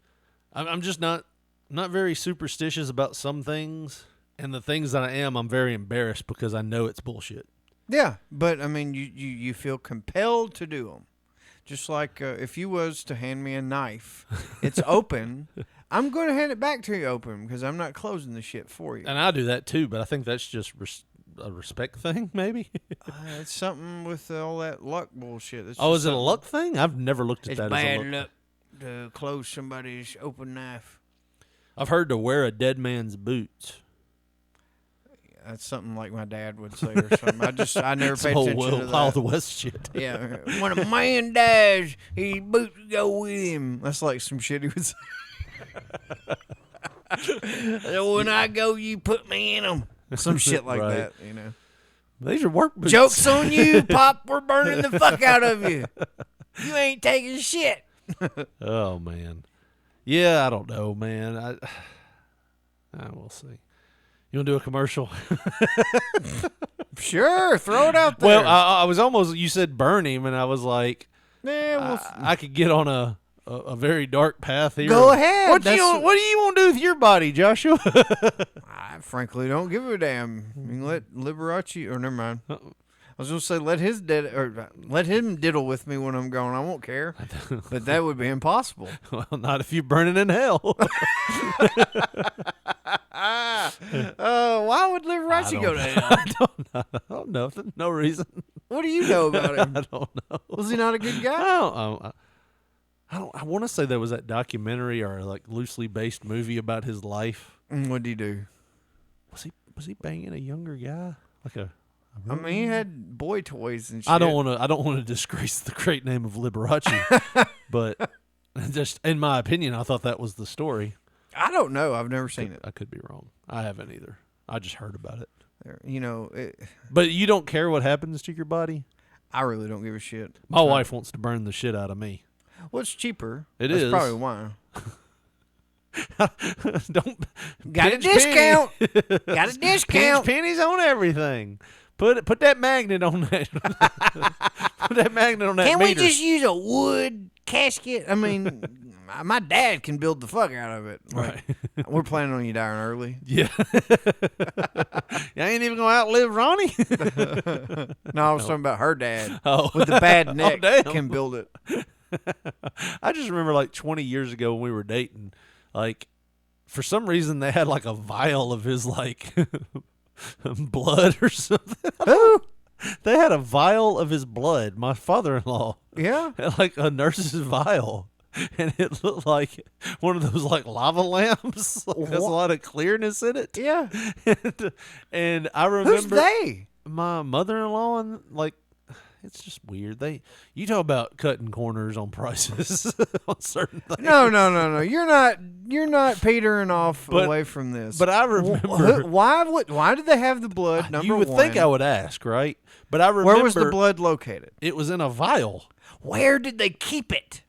I'm just not very superstitious about some things, and the things that I am, I'm very embarrassed because I know it's bullshit. Yeah, but I mean, you feel compelled to do them. Just like if you was to hand me a knife, it's open. I'm going to hand it back to you open because I'm not closing the shit for you. And I do that too, but I think that's just a respect thing, maybe. It's something with all that luck bullshit. It's is it a luck thing? I've never looked at that as a bad luck. luck to close somebody's open knife. I've heard to wear a dead man's boots. that's something like my dad would say or something. I never Some paid old attention to Wild that. West shit. Yeah, when a man dies, his boots go with him. That's like some shit he would say. So when I go, you put me in them. Some shit like Right. that, you know. These are work boots. Joke's on you, Pop. We're burning the fuck out of you. You ain't taking shit. Oh man, yeah, I don't know, man. I will see. You want to do a commercial? Sure, throw it out there. Well, I was almost. You said burn him, and I was like, I could get on a very dark path here. Go ahead. What do you want to do with your body, Joshua? I frankly don't give a damn. You can let Liberace, or never mind. I was gonna say let him diddle with me when I'm gone. I won't care, but that would be impossible. Well, not if you're burning in hell. Why would Liberace go to hell? I don't know. No reason. What do you know about him? I don't know. Was he not a good guy? I want to say there was that documentary or like loosely based movie about his life. What did he do? Was he banging a younger guy? Like a I mean, he had boy toys and shit. I don't want to disgrace the great name of Liberace, but just in my opinion, I thought that was the story. I don't know. I've never seen it. I could be wrong. I haven't either. I just heard about it. You know, But you don't care what happens to your body? I really don't give a shit. My wife wants to burn the shit out of me. What's cheaper? It That's is. probably why. Don't Got a pinch discount. penny. Got a Pinch discount. pennies on everything. Put that magnet on that. Put that magnet on that Can't we meter. just use a wood casket? I mean, my dad can build the fuck out of it. Right. We're planning on you dying early. Yeah. You ain't even gonna outlive Ronnie. No, I was talking about her dad. Oh. With the bad neck damn. can build it. I just remember like 20 years ago when we were dating, like for some reason they had like a vial of his like blood or something. Who? They had a vial of his blood. My father-in-law. Yeah. Had like a nurse's vial. And it looked like one of those like lava lamps. Like, has a lot of clearness in it. Yeah. and I remember Who's they? my mother-in-law, and like it's just weird. You talk about cutting corners on prices on certain things. No. You're not petering off away from this. But I remember Why did they have the blood? Number you would one. think I would ask, right? But I remember Where was the blood located? It was in a vial Where did they keep it?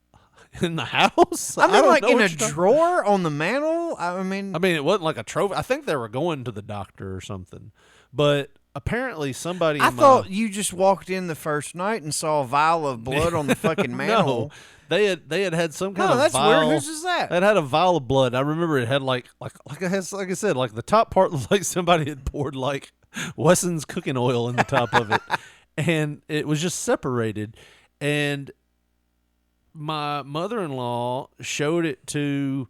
in the house. I mean, don't like know in what a you're talking- drawer on the mantle. I mean, it wasn't like a trophy. I think they were going to the doctor or something. But apparently somebody. I thought you just walked in the first night and saw a vial of blood on the fucking mantle. No, they had some kind No, of that's vial. weird. Whose is that? It had a vial of blood. I remember it had like I said, like the top part looked like somebody had poured like Wesson's cooking oil in the top of it, and it was just separated. And my mother-in-law showed it to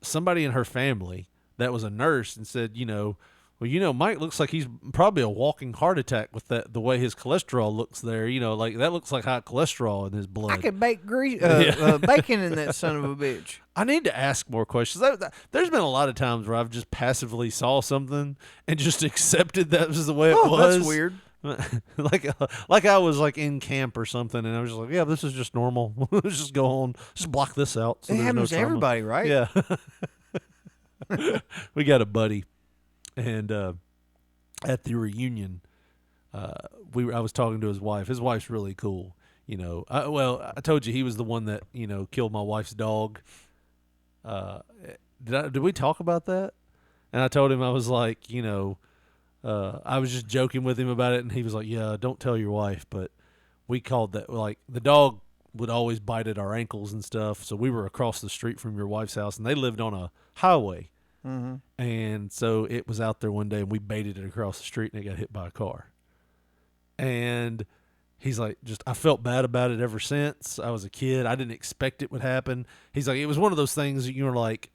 somebody in her family that was a nurse and said, Mike looks like he's probably a walking heart attack with the way his cholesterol looks there. Like that looks like high cholesterol in his blood. I could bake bacon in that son of a bitch. I need to ask more questions. There's been a lot of times where I've just passively saw something and just accepted that was the way it was. That's weird. like I was like in camp or something, and I was just like, yeah, this is just normal. Let's just go on, just block this out. So It there's happens no to trauma. everybody, right? Yeah. We got a buddy, and at the reunion, I was talking to his wife. His wife's really cool. I told you he was the one that killed my wife's dog. Did we talk about that? And I told him I was like, I was just joking with him about it, and he was like, yeah, don't tell your wife, but we called that, like, the dog would always bite at our ankles and stuff, so we were across the street from your wife's house, and they lived on a highway, and so it was out there one day, and we baited it across the street, and it got hit by a car. And he's like, I felt bad about it ever since I was a kid. I didn't expect it would happen. He's like, it was one of those things that you're like,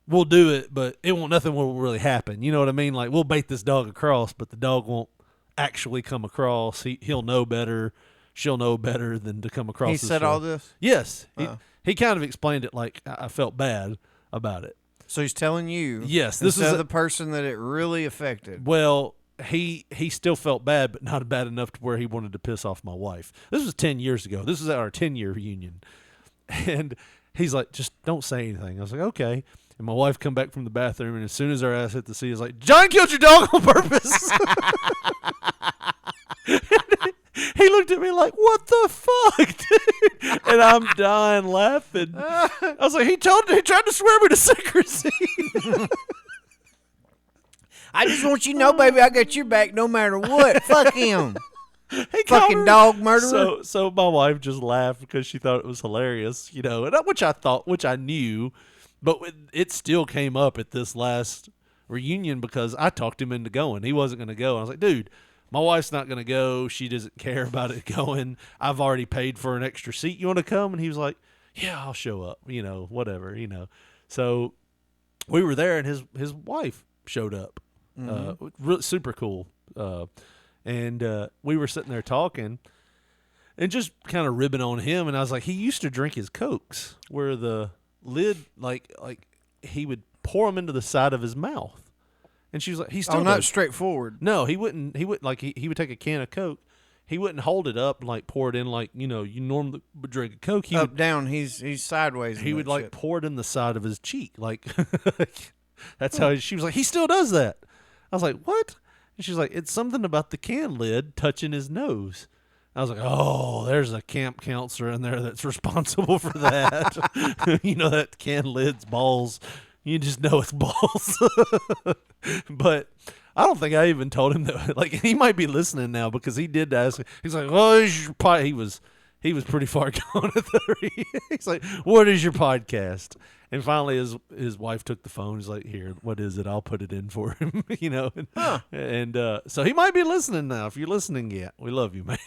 we'll do it, but nothing will really happen. You know what I mean? Like, we'll bait this dog across, but the dog won't actually come across. He'll know better. She'll know better than to come across. He said all this? Yes. He kind of explained it like I felt bad about it. So he's telling you, Yes, this instead is of the person that it really affected. Well, he still felt bad, but not bad enough to where he wanted to piss off my wife. This was 10 years ago. This was at our 10-year reunion. And he's like, just don't say anything. I was like, okay. And my wife come back from the bathroom, and as soon as our ass hit the seat, he's like, John killed your dog on purpose. He looked at me like, what the fuck, dude? And I'm dying laughing. I was like, he tried to swear me to secrecy. I just want you to know, baby, I got your back no matter what. Fuck him. He Fucking dog murderer. So my wife just laughed because she thought it was hilarious, and which I knew, but it still came up at this last reunion because I talked him into going. He wasn't going to go. I was like, dude, my wife's not going to go. She doesn't care about it going. I've already paid for an extra seat. You want to come? And he was like, yeah, I'll show up, whatever, So we were there, and his wife showed up. Super cool. And we were sitting there talking and just kind of ribbing on him. And I was like, he used to drink his Cokes where the lid, like he would pour them into the side of his mouth. And she was like, he's still not straightforward. No, he wouldn't like he would take a can of Coke. He wouldn't hold it up and like pour it in like, you normally would drink a Coke. He would, down, he's sideways. He would like pour it in the side of his cheek. Like that's how she was like, he still does that. I was like, what? And she's like, it's something about the can lid touching his nose. I was like, oh, there's a camp counselor in there that's responsible for that. That can lid's balls. You just know it's balls. But I don't think I even told him that. Like, he might be listening now because he did ask me. He's like, oh, is your he was pretty far gone at the He's like, what is your podcast? And finally, his wife took the phone. He's like, here, what is it? I'll put it in for him, And so he might be listening now. If you're listening yet, we love you, man.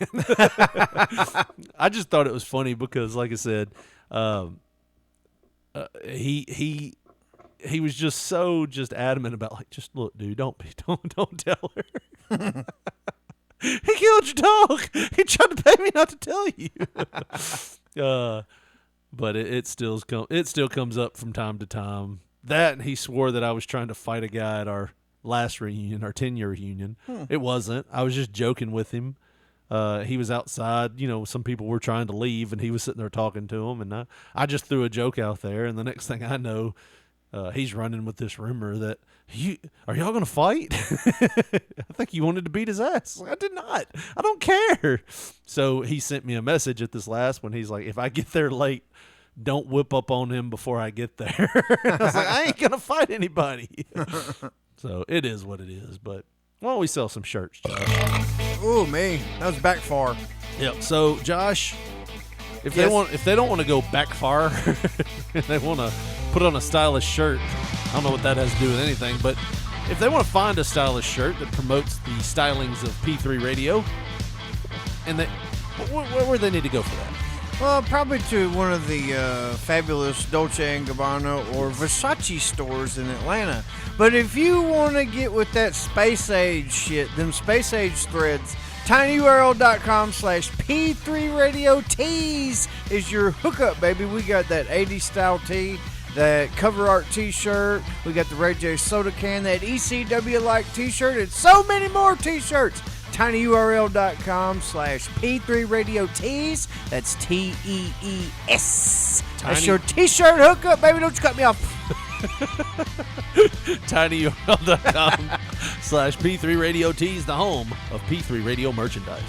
I just thought it was funny because, like I said, he was just just adamant about like, just look, dude, don't tell her. He killed your dog. He tried to pay me not to tell you. But it still comes up from time to time. That, and he swore that I was trying to fight a guy at our last reunion, our 10-year reunion. It wasn't. I was just joking with him. He was outside. Some people were trying to leave, and he was sitting there talking to them. And I just threw a joke out there, and the next thing I know, he's running with this rumor that, are y'all going to fight? I think you wanted to beat his ass. I did not. I don't care. So he sent me a message at this last one. He's like, if I get there late, don't whip up on him before I get there. I was like, I ain't going to fight anybody. So it is what it is. But why don't we sell some shirts, Josh? Oh, me. That was back far. Yep. So, Josh, if they don't want to go back far, they want to put on a stylish shirt. I don't know what that has to do with anything, but if they want to find a stylish shirt that promotes the stylings of P3 Radio, and where would they need to go for that? Well, probably to one of the fabulous Dolce & Gabbana or Versace stores in Atlanta. But if you want to get with that space age shit, them space age threads, tinyurl.com/P3 Radio Tees is your hookup, baby. We got that 80s style tee, that cover art t-shirt, we got the Ray J soda can, that ECW like t-shirt, and so many more t-shirts. tinyurl.com/P3 Radio Tees. That's TEES. That's your t-shirt hookup, baby. Don't you cut me off. tinyurl.com/P3 Radio Tees, the home of P3 Radio merchandise.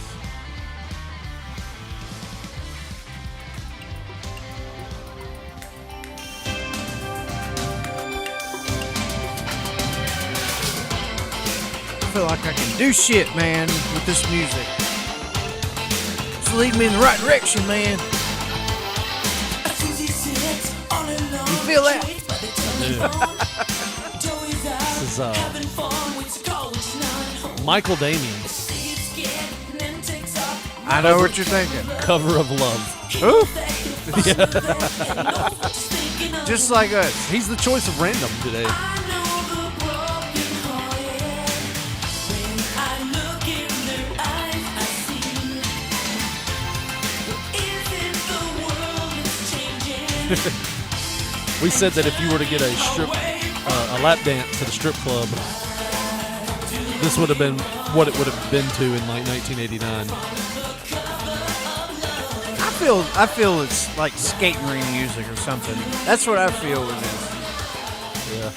I feel like I can do shit, man, with this music. It's leading me in the right direction, man. You feel that? This is Michael Damian. I know what you're thinking. Cover of Love. Who? Just like us. He's the choice of random today. We said that if you were to get a strip a lap dance at a strip club, this would have been what it would have been to in like 1989. I feel it's like skating ring music or something. That's what I feel it is. Yeah.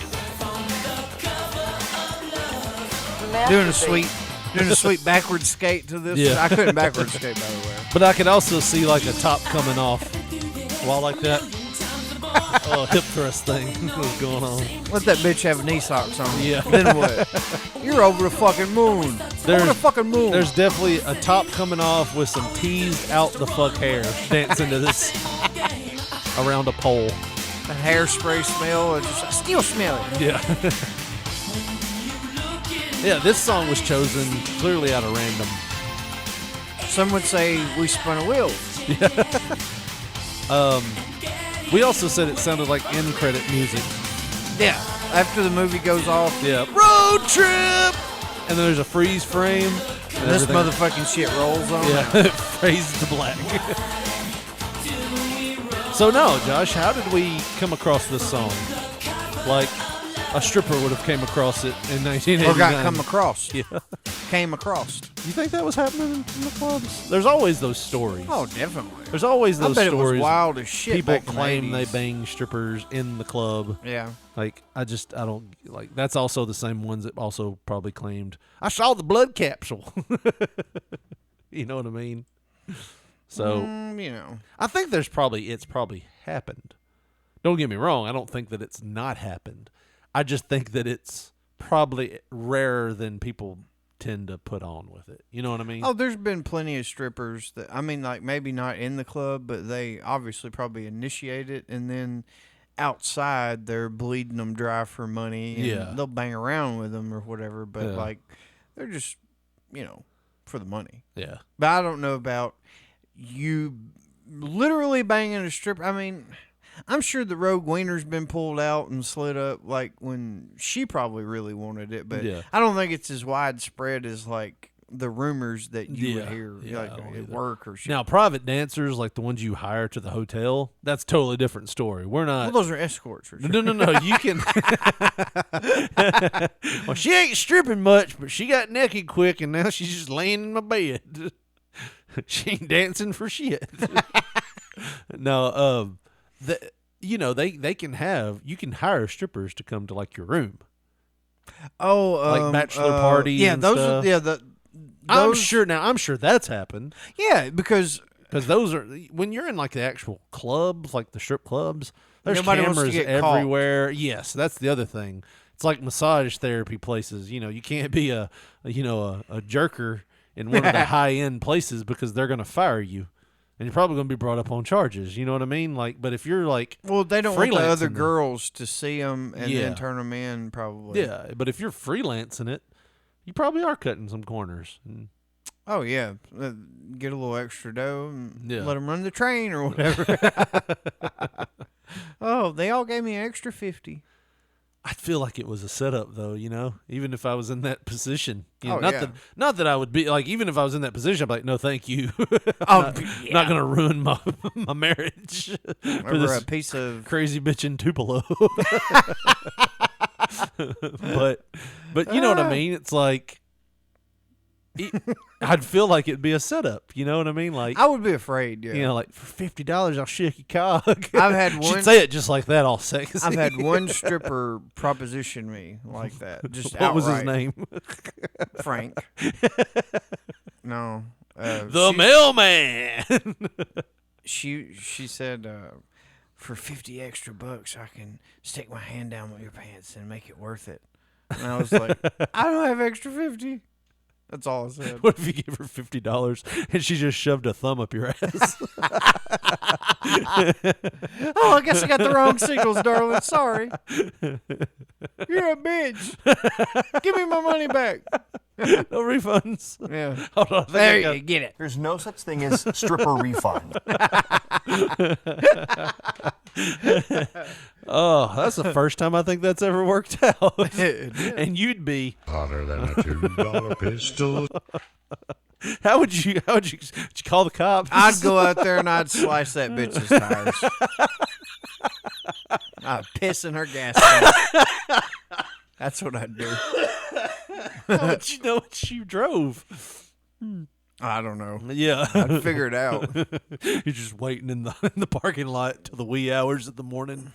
Doing a sweet backward skate to this. Yeah. I couldn't backward skate, by the way. But I could also see like a top coming off while like that hip thrust thing was going on. Let that bitch have knee socks on. Yeah. Then what? You're over the fucking moon. Over the fucking moon. There's definitely a top coming off with some teased out the fuck hair dancing to this around a pole. The hairspray smell. I still smell it. Yeah. Yeah, this song was chosen clearly out of random. Some would say we spun a wheel. We also said it sounded like end credit music. Yeah. After the movie goes off. Yeah. Road trip! And then there's a freeze frame. And this motherfucking shit rolls on. Yeah, it fades to black. So no, Josh, how did we come across this song? Like, a stripper would have came across it in 1989. Or got come across. Yeah. Came across. You think that was happening in the clubs? There's always those stories. Oh, definitely. There's always those I bet stories. it was wild as shit. People back in the claim 80s. they bang strippers in the club. Yeah. Like, I don't, like, that's also the same ones that also probably claimed, I saw the blood capsule. You know what I mean? So, you know. I think it's probably happened. Don't get me wrong. I don't think that it's not happened. I just think that it's probably rarer than people tend to put on with it. You know what I mean? Oh, there's been plenty of strippers that, I mean, like maybe not in the club, but they obviously probably initiate it, and then outside they're bleeding them dry for money. And Yeah. they'll bang around with them or whatever, but Yeah. like they're just, for the money. Yeah. But I don't know about you literally banging a stripper. I mean, I'm sure the Rogue Wiener's been pulled out and slid up like when she probably really wanted it, but Yeah. I don't think it's as widespread as like the rumors that you would Yeah. hear Yeah, I like don't at either. work or shit. Now, private dancers, like the ones you hire to the hotel, that's a totally different story. We're well, not. those are escorts. For sure. No. You can. Well, she ain't stripping much, but she got naked quick, and now she's just laying in my bed. She ain't dancing for shit. No, they can have. You can hire strippers to come to like your room. Oh, like bachelor parties. Yeah, and those. stuff. I'm sure that's happened. Yeah, because those are when you're in like the actual clubs, like the strip clubs. There's Nobody wants to cameras get caught. everywhere. Yes, that's the other thing. It's like massage therapy places. You can't be a jerker in one of the high end places because they're gonna fire you, and you're probably gonna be brought up on charges. You know what I mean? Like, but if you're like, well, they don't want the other freelancing girls to see them and Yeah. then turn them in. Probably. yeah, but if you're freelancing it, you probably are cutting some corners. And Oh yeah, get a little extra dough and Yeah. let them run the train or whatever. Oh, they all gave me an extra 50. I feel like it was a setup, though. Even if I was in that position, not yeah. that I would be like. Even if I was in that position, I'd be like, no, thank you. Oh, Not gonna ruin my marriage for Over this a piece of crazy bitch in Tupelo. but you know what I mean. It's like I'd feel like it'd be a setup. You know what I mean? Like I would be afraid. Yeah, like for $50, I'll shake your cock. I've had one. She'd say it just like that, all sexy. I've had one stripper proposition me like that. Just What was his outright. name? Frank. No. The mailman. She said, for 50 extra bucks, I can stick my hand down with your pants and make it worth it. And I was like, I don't have extra 50. That's all I said. What if you gave her $50 and she just shoved a thumb up your ass? Oh, I guess I got the wrong signals, darling. Sorry. You're a bitch. Give me my money back. No refunds. Yeah. Hold on. There you get it. There's no such thing as stripper refund. Oh, that's the first time I think that's ever worked out. It did. And you'd be Hotter than a $2 pistol. how would you call the cops? I'd go out there and I'd slice that bitch's tires. I'd piss in her gas tank. That's what I'd do. How would you know what you drove? I don't know. Yeah. I'd figure it out. You're just waiting in the parking lot till the wee hours of the morning,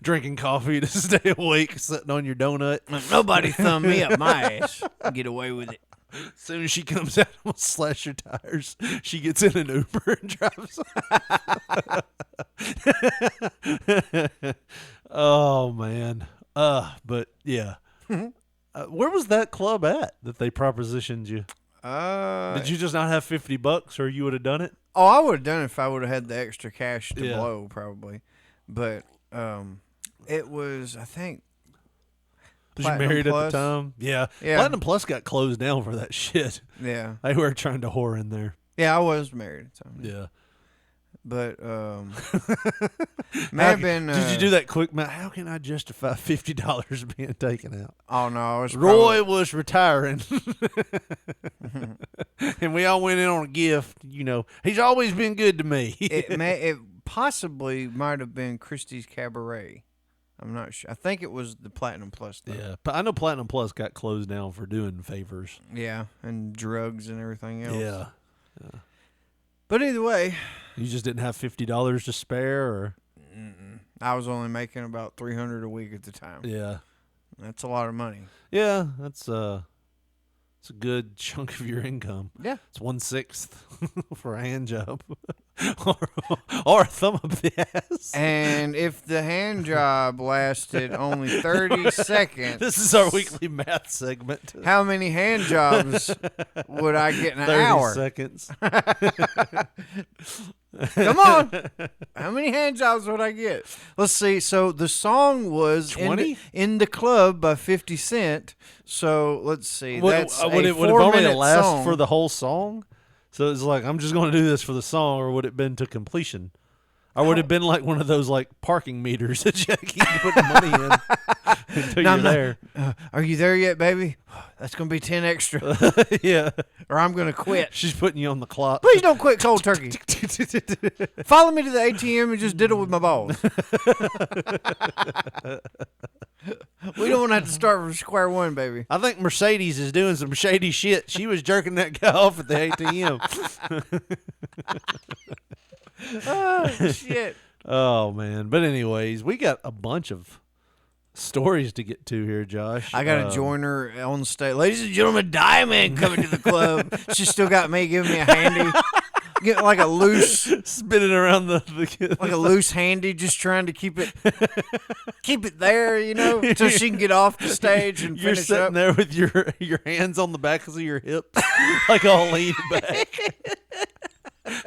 drinking coffee to stay awake, sitting on your donut. Nobody thumb me up my ass. Get away with it. As soon as she comes out, we'll slash your tires. She gets in an Uber and drives off. Oh, man. But, yeah. Where was that club at that they propositioned you? Did you just not have $50 or you would have done it? Oh, I would have done it if I would have had the extra cash to Yeah. blow, probably. But it was, I think, Was you Platinum married Plus. at the time? Yeah. Yeah. Platinum Plus got closed down for that shit. Yeah. They were trying to whore in there. Yeah, I was married. So. Yeah. But may have been. Did you do that quick? How can I justify $50 being taken out? Oh no, I was. Roy was retiring, and we all went in on a gift. You know, he's always been good to me. It possibly might have been Christie's Cabaret. I'm not sure. I think it was the Platinum Plus though. Yeah, but I know Platinum Plus got closed down for doing favors. Yeah, and drugs and everything else. Yeah. But either way, You just didn't have $50 to spare, or I was only making about $300 a week at the time. yeah, That's a lot of money. yeah, that's a good chunk of your income. Yeah. It's 1/6 for a hand job, or a thumb up the ass. And if the hand job lasted only 30 seconds, This is our weekly math segment. how many hand jobs would I get in an 30 hour? seconds. Come on. How many hand jobs would I get? Let's see. So the song was 20? in the Club by 50 Cent. So let's see. That's would a it have only 4-minute last song. for the whole song? So it's like, I'm just going to do this for the song, or would it have been to completion? Or would it have been like one of those like parking meters that you keep putting money in until No, you're there? Are you there yet, baby? That's going to be 10 extra. Yeah. Or I'm going to quit. She's putting you on the clock. Please don't quit cold turkey. Follow me to the ATM and just diddle with my balls. We don't want to have to start from square one, baby. I think Mercedes is doing some shady shit. She was jerking that guy off at the ATM. Oh, shit. Oh, man. But anyways, we got a bunch of stories to get to here, Josh. I got to join her on stage. Ladies and gentlemen, Diamond coming to the club. She's still got me giving me a handy. Getting like a loose, spinning around the like a loose handy, just trying to keep it there, you know, until she can get off the stage and You're finish sitting up. there with your hands on the backs of your hips, like all lean back.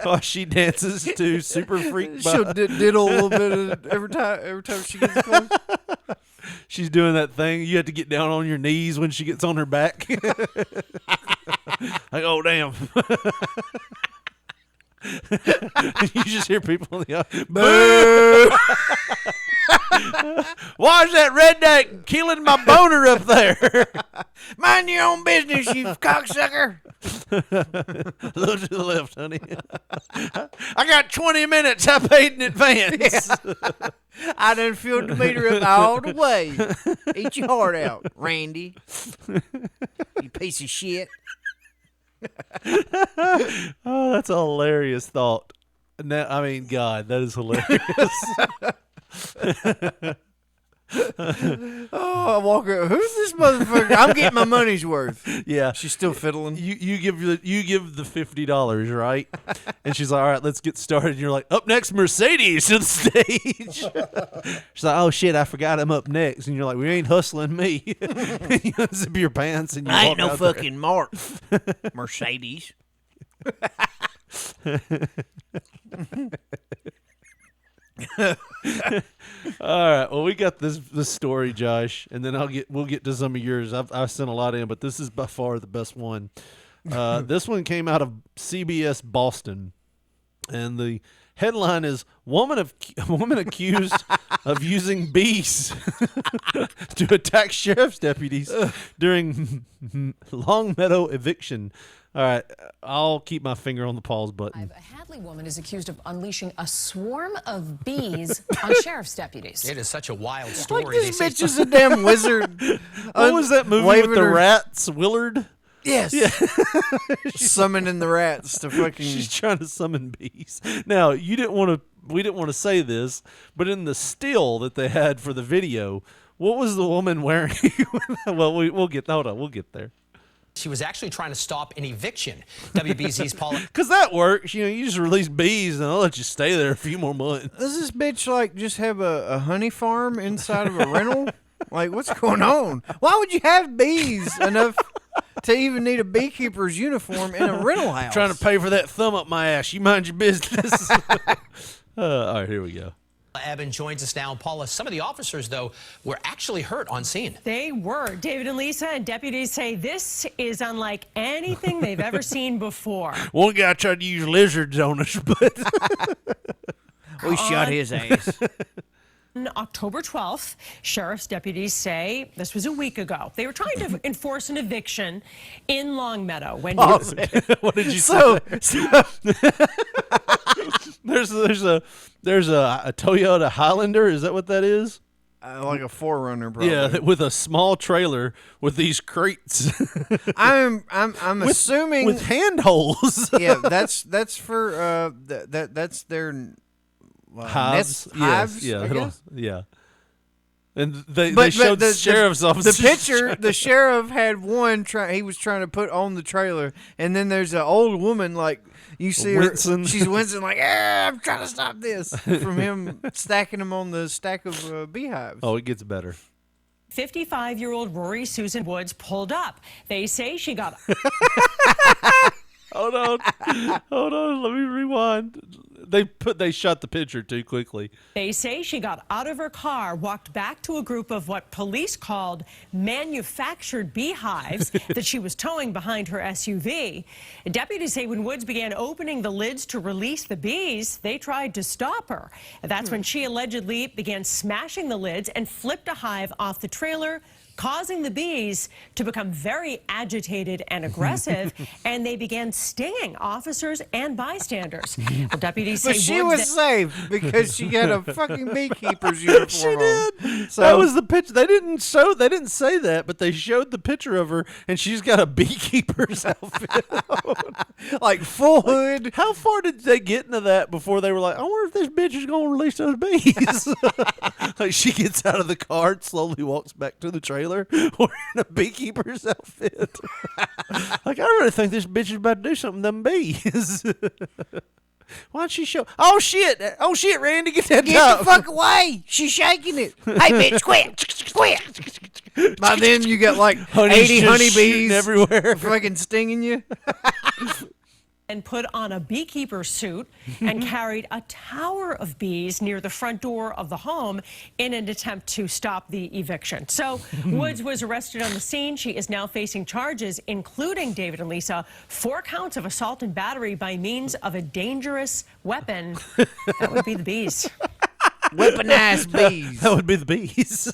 While she dances to Super Freak. She'll diddle a little bit every time she gets close. She's doing that thing. You have to get down on your knees when she gets on her back. Like, oh damn. You just hear people in the audience. Boo! Why is that redneck killing my boner up there? Mind your own business, you cocksucker. A little to the left, honey. I got 20 minutes. I paid in advance. Yeah. I done filled the meter up all the way. Eat your heart out, Randy. You piece of shit. Oh, that's a hilarious thought. Now, I mean, God, that is hilarious. Oh, I walk her. Who's this motherfucker? I'm getting my money's worth. Yeah, she's still fiddling. You give the $50, right? And she's like, all right, let's get started. And you're like, up next, Mercedes to the stage. She's like, oh shit, I forgot I'm up next. And you're like, we ain't hustling me. You unzip your pants and you I walk ain't no out there. fucking Mark. Mercedes. All right. Well, we got this story, Josh, and then we'll get to some of yours. I've sent a lot in, but this is by far the best one. This one came out of CBS Boston, and the Headline is woman accused of using bees to attack sheriff's deputies during Longmeadow eviction. All right, I'll keep my finger on the pause button. A Hadley woman is accused of unleashing a swarm of bees on sheriff's deputies. It is such a wild story. Like this bitch is a damn wizard. What was that movie with the rats, Willard? Yes. Yeah. Summoning the rats to fucking. She's trying to summon bees. Now, we didn't want to say this, but in the still that they had for the video, what was the woman wearing? Well, we'll get there. She was actually trying to stop an eviction. WBZ's Paula. Because that works. You just release bees and they'll let you stay there a few more months. Does this bitch like just have a honey farm inside of a rental? Like, what's going on? Why would you have bees enough to even need a beekeeper's uniform in a rental house? Trying to pay for that thumb up my ass. You mind your business. All right, here we go. Eben joins us now. Paula, some of the officers, though, were actually hurt on scene. They were. David and Lisa and deputies say this is unlike anything they've ever seen before. One guy tried to use lizards on us, but we shot his ass. On October 12th, sheriff's deputies say this was a week ago. They were trying to enforce an eviction in Longmeadow. When what did you say? There's a Toyota Highlander. Is that what that is? Like a 4Runner, probably. Yeah, with a small trailer with these crates. I'm assuming with handholds. Yeah, that's for that's their hives. Hives. Yeah, I guess? Yeah. And they showed the sheriff's office. The picture, the sheriff had one. He was trying to put on the trailer, and then there's an old woman like you see wincing. her. She's wincing like, I'm trying to stop this from him stacking them on the stack of beehives. Oh, it gets better. 55-year-old Rory Susan Woods pulled up. They say she got. Hold on. Let me rewind. They shot the picture too quickly. They say she got out of her car, walked back to a group of what police called manufactured beehives that she was towing behind her SUV. Deputies say when Woods began opening the lids to release the bees, they tried to stop her. That's when she allegedly began smashing the lids and flipped a hive off the trailer, causing the bees to become very agitated and aggressive, and they began stinging officers and bystanders. Well, deputies say but she was safe because she had a fucking beekeeper's uniform. She did. So that was the picture. They didn't say that, but they showed the picture of her, and she's got a beekeeper's outfit on. Like full hood. How far did they get into that before they were like, I wonder if this bitch is going to release those bees? Like she gets out of the car and slowly walks back to the trailer wearing a beekeeper's outfit. Like, I really think this bitch is about to do something to them bees. Why don't she show? Oh shit, Randy, get that Get the fuck away. She's shaking it. Hey, bitch, quit. By then, you got like 80 honeybees everywhere. fucking stinging you. And put on a beekeeper suit and carried a tower of bees near the front door of the home in an attempt to stop the eviction. So Woods was arrested on the scene. She is now facing charges, including, David and Lisa, 4 counts of assault and battery by means of a dangerous weapon. That would be the bees. Weaponized bees. That would be the bees.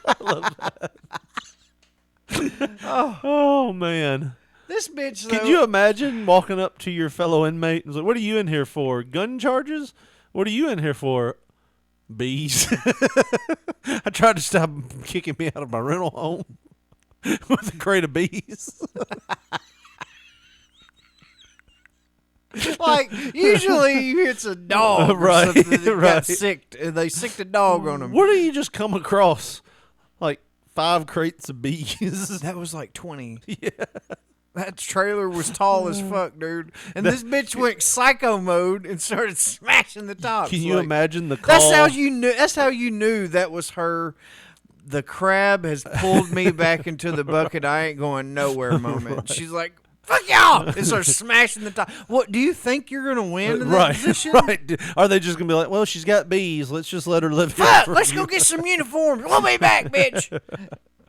I love that. Oh man. This bitch, though. Could you imagine walking up to your fellow inmate and like, what are you in here for? Gun charges? What are you in here for? Bees. I tried to stop them from kicking me out of my rental home with a crate of bees. Like, usually it's a dog or right, something that right. got sicked, and they sicked a dog on them. Where do you just come across like 5 crates of bees? That was like 20. Yeah. That trailer was tall as fuck, dude. And this bitch went psycho mode and started smashing the tops. Can you imagine the call? That's how you knew that was her. The crab has pulled me back into the bucket. I ain't going nowhere moment. Right. She's like, fuck y'all! And starts smashing the top. What, do you think you're going to win in that position? Right. Are they just going to be like, well, she's got bees. Let's just let her live here. Fuck, let's go get some uniforms. We'll be back, bitch.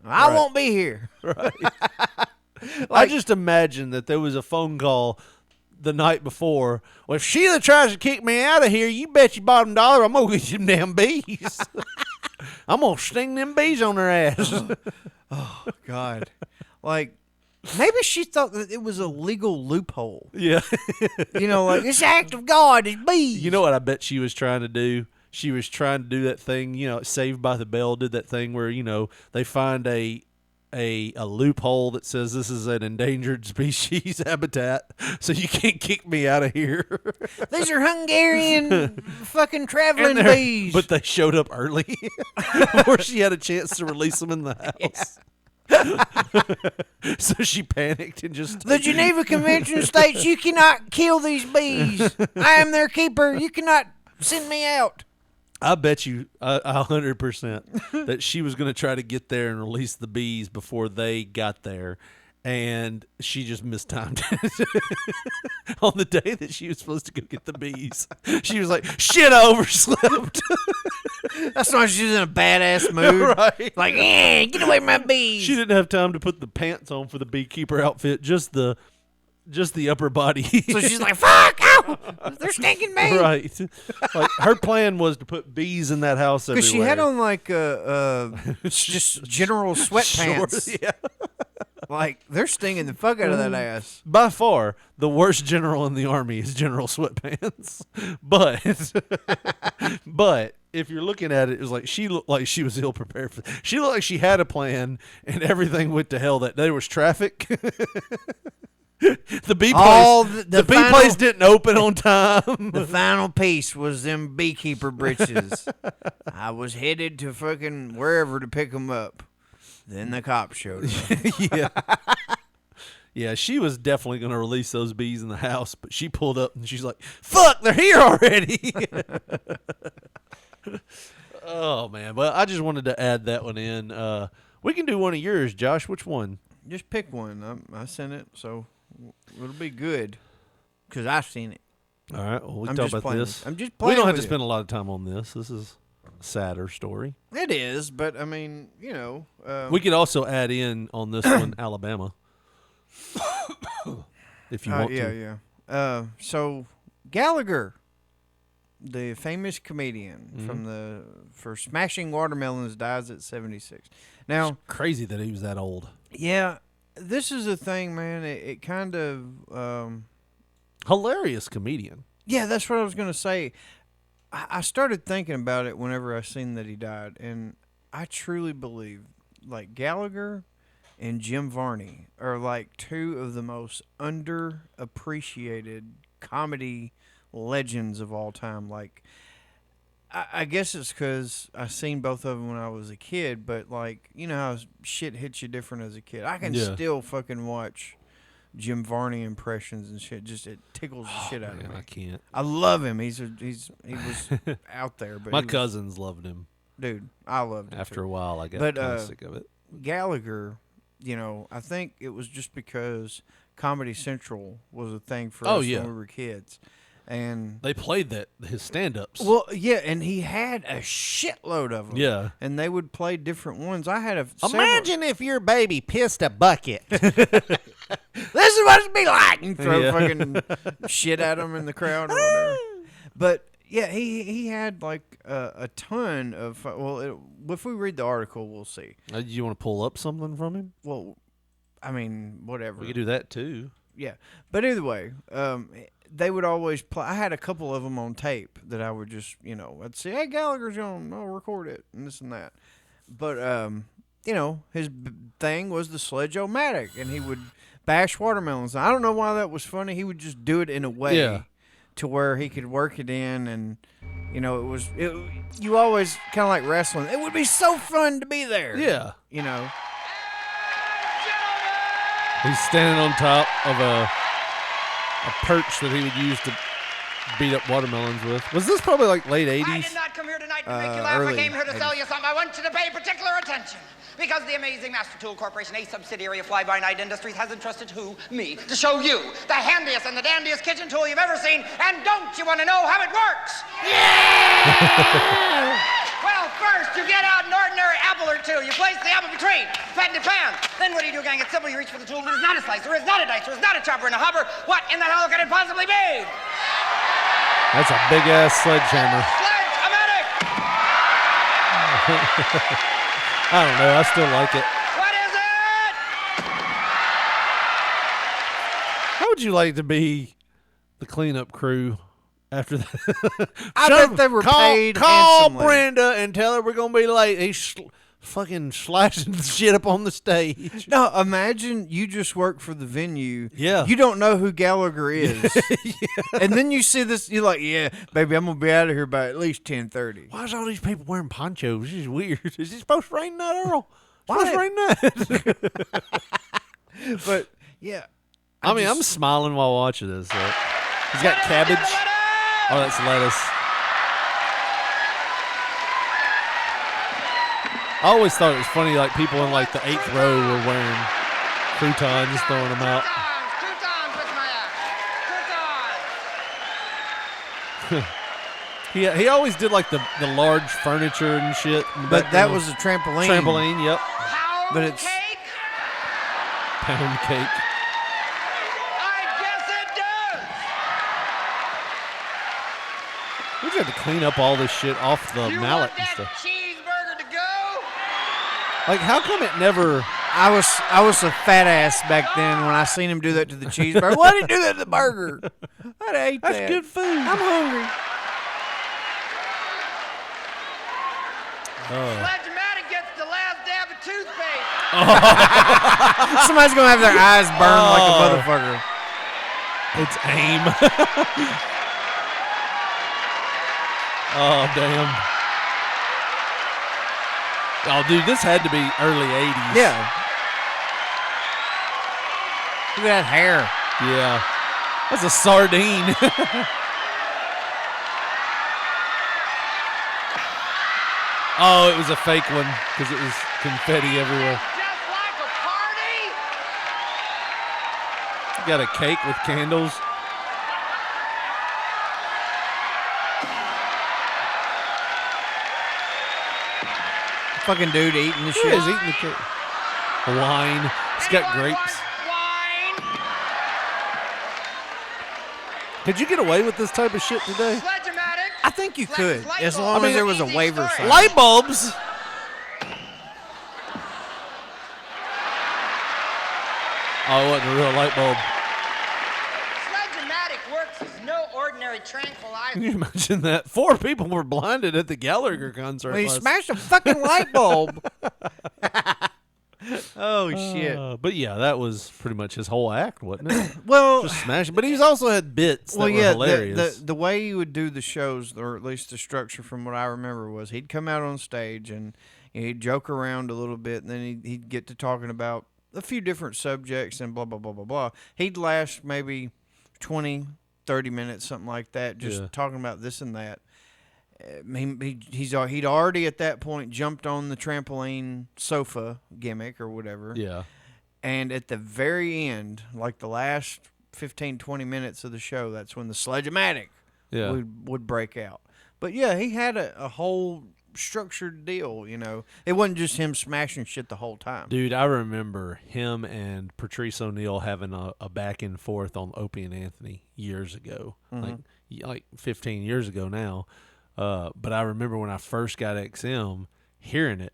I won't be here. Right. I just imagine that there was a phone call the night before, well, if Sheila tries to kick me out of here, you bet your bottom dollar I'm going to get them damn bees. I'm going to sting them bees on their ass. Oh, God. Like, maybe she thought that it was a legal loophole. Yeah. You know, like, it's act of God, it's bees. You know what I bet she was trying to do? She was trying to do that thing, you know, Saved by the Bell did that thing where, you know, they find a loophole that says this is an endangered species habitat, so you can't kick me out of here. These are Hungarian fucking traveling bees. But they showed up early before she had a chance to release them in the house. Yeah. So she panicked and just... The Geneva Convention states you cannot kill these bees. I am their keeper. You cannot send me out. I bet you 100% that she was going to try to get there and release the bees before they got there, and she just mistimed it. On the day that she was supposed to go get the bees, she was like, shit, I overslept. That's why she's in a badass mood. Right. Like, get away from my bees. She didn't have time to put the pants on for the beekeeper outfit, just the upper body. So she's like, fuck, ow, they're stinking me. Right. Like, her plan was to put bees in that house everywhere. Because she had on, like, just general sweatpants. Shorts, yeah. Like, they're stinging the fuck out of that ass. By far, the worst general in the Army is General Sweatpants. But if you're looking at it, it was like she looked like she was ill prepared for. She looked like she had a plan, and everything went to hell. That day was traffic. The bee place, the bee place didn't open on time. The final piece was them beekeeper britches. I was headed to fucking wherever to pick them up. Then the cops showed up. Yeah. Yeah, she was definitely going to release those bees in the house, but she pulled up and she's like, fuck, they're here already. Oh, man. Well, I just wanted to add that one in. We can do one of yours, Josh. Which one? Just pick one. I sent it, so it'll be good because I've seen it. All right. Well, we can talk about this. I'm just playing. We don't have to spend a lot of time on this. This is a sadder story. It is, but I mean, you know. We could also add in on this one Alabama. If you want to. Yeah. So Gallagher, the famous comedian for Smashing Watermelons, dies at 76. Now, it's crazy that he was that old. Yeah, this is a thing, man. It kind of hilarious comedian. Yeah, that's what I was gonna say. I started thinking about it whenever I seen that he died, and I truly believe like Gallagher and Jim Varney are like two of the most underappreciated comedy legends of all time. Like, I guess it's because I seen both of them when I was a kid, but like, you know how shit hits you different as a kid. I can still fucking watch Jim Varney impressions and shit. Just it tickles the shit out of me. I can't. I love him. He was out there, but my cousins loved him. Dude, I loved him. After a while, I got kind of sick of it. Gallagher, you know, I think it was just because Comedy Central was a thing for us when we were kids. And they played his stand-ups. Well, yeah, and he had a shitload of them. Yeah. And they would play different ones. I had Imagine if your baby pissed a bucket. This is what it'd be like. And throw fucking shit at him in the crowd or whatever. But, yeah, he had, like, a ton of... if we read the article, we'll see. You want to pull up something from him? Well, I mean, whatever. We could do that, too. Yeah. But either way... they would always play. I had a couple of them on tape that I would just, you know, I'd say, hey, Gallagher's on, I'll record it, and this and that. But, you know, his thing was the Sledge-O-Matic, and he would bash watermelons. I don't know why that was funny. He would just do it in a way to where he could work it in, and, you know, you always kind of like wrestling. It would be so fun to be there. Yeah. You know. He's standing on top of a perch that he would use to beat up watermelons with. Was this probably like late 80s? I did not come here tonight to make you laugh. I came here to sell you something. I want you to pay particular attention. Because the amazing Master Tool Corporation, a subsidiary of Fly-By-Night Industries, has entrusted me to show you the handiest and the dandiest kitchen tool you've ever seen. And don't you want to know how it works? Yeah! Well, first, you get out an ordinary apple or 2. You place the apple between pan to pan. Then what do you do, gang? It's simple. You reach for the tool. It is not a slicer. It is not a dicer. It is not a chopper and a hopper. What in the hell could it possibly be? That's a big-ass sledgehammer. Sledge-o-matic! I don't know. I still like it. What is it? How would you like to be the cleanup crew after that? I bet they were paid Call handsomely. Brenda and tell her we're going to be late. He's fucking slashing the shit up on the stage. No, imagine you just work for the venue. Yeah. You don't know who Gallagher is. And then you see this, you're like, yeah, baby, I'm going to be out of here by at least 10:30. Why is all these people wearing ponchos? This is weird. Is it supposed to rain that, Earl? Supposed to rain that? But, yeah. I mean, I'm smiling while watching this. He's got cabbage. Oh, that's lettuce. I always thought it was funny, like people in like the 8th row were wearing croutons, throwing them out. Croutons with my croutons. He always did like the large furniture and shit. But that was a trampoline. Trampoline, yep. But it's Pound cake. I guess it does. We just had to clean up all this shit off the mallet and stuff. Cheeseburger to go? Like, how come it never... I was a fat ass back then when I seen him do that to the cheeseburger. Why did he do that to the burger? I'd ate that. That's good food. I'm hungry. Sledge-o-matic gets the last dab of toothpaste. Somebody's going to have their eyes burned like a motherfucker. It's AIM. Oh, damn. Oh, dude, this had to be early 80s. Yeah. Look at that hair. Yeah. That's a sardine. Oh, it was a fake one because it was confetti everywhere. Just like a party. You got a cake with candles. Fucking dude eating the Yeah, shit. he's eating the cake. Wine. It's got grapes. Could you get away with this type of shit today? Sledge-o-matic. I think you could, as long as there was a waiver sign. Light bulbs. Oh, it wasn't a real light bulb. Sledge-o-matic works as no ordinary tranquilizer. Can you imagine that? 4 people were blinded at the Gallagher concert. He last- smashed a fucking light bulb. Oh, shit. But yeah, that was pretty much his whole act, wasn't it? Well, just smashing. But he's also had bits that were hilarious. The way he would do the shows, or at least the structure from what I remember, was he'd come out on stage and he'd joke around a little bit, and then he'd get to talking about a few different subjects and blah, blah, blah, blah, blah. He'd last maybe 20, 30 minutes, something like that, just talking about this and that. He'd already at that point jumped on the trampoline sofa gimmick or whatever. Yeah. And at the very end, like the last 15, 20 minutes of the show, that's when the Sledge-o-matic would break out. But yeah, he had a whole structured deal, you know. It wasn't just him smashing shit the whole time. Dude, I remember him and Patrice O'Neal having a back and forth on Opie and Anthony years ago, like 15 years ago now. But I remember when I first got XM, hearing it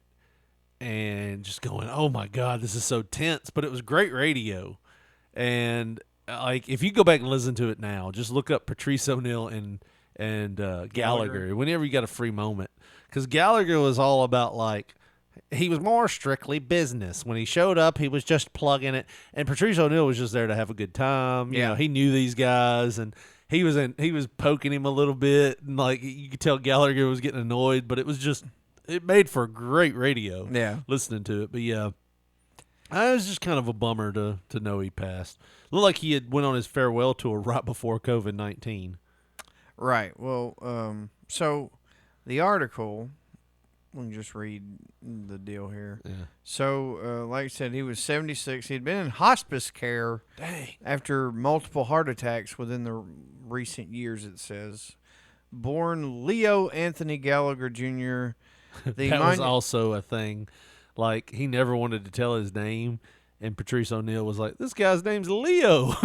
and just going, "Oh my God, this is so tense!" But it was great radio, and like if you go back and listen to it now, just look up Patrice O'Neal and Gallagher whenever you got a free moment, because Gallagher was all about like. He was more strictly business. When he showed up, he was just plugging it. And Patrice O'Neal was just there to have a good time. You know, he knew these guys, and he was poking him a little bit, and like you could tell Gallagher was getting annoyed, but it made for great radio. Yeah, listening to it. But yeah, it was just kind of a bummer to know he passed. Looked like he had went on his farewell tour right before COVID-19. Right. Well, so the article. We can just read the deal here. Yeah. So, like I said, he was 76. He'd been in hospice care after multiple heart attacks within the recent years, it says. Born Leo Anthony Gallagher Jr. That was also a thing. like he never wanted to tell his name. And Patrice O'Neal was like, "This guy's name's Leo."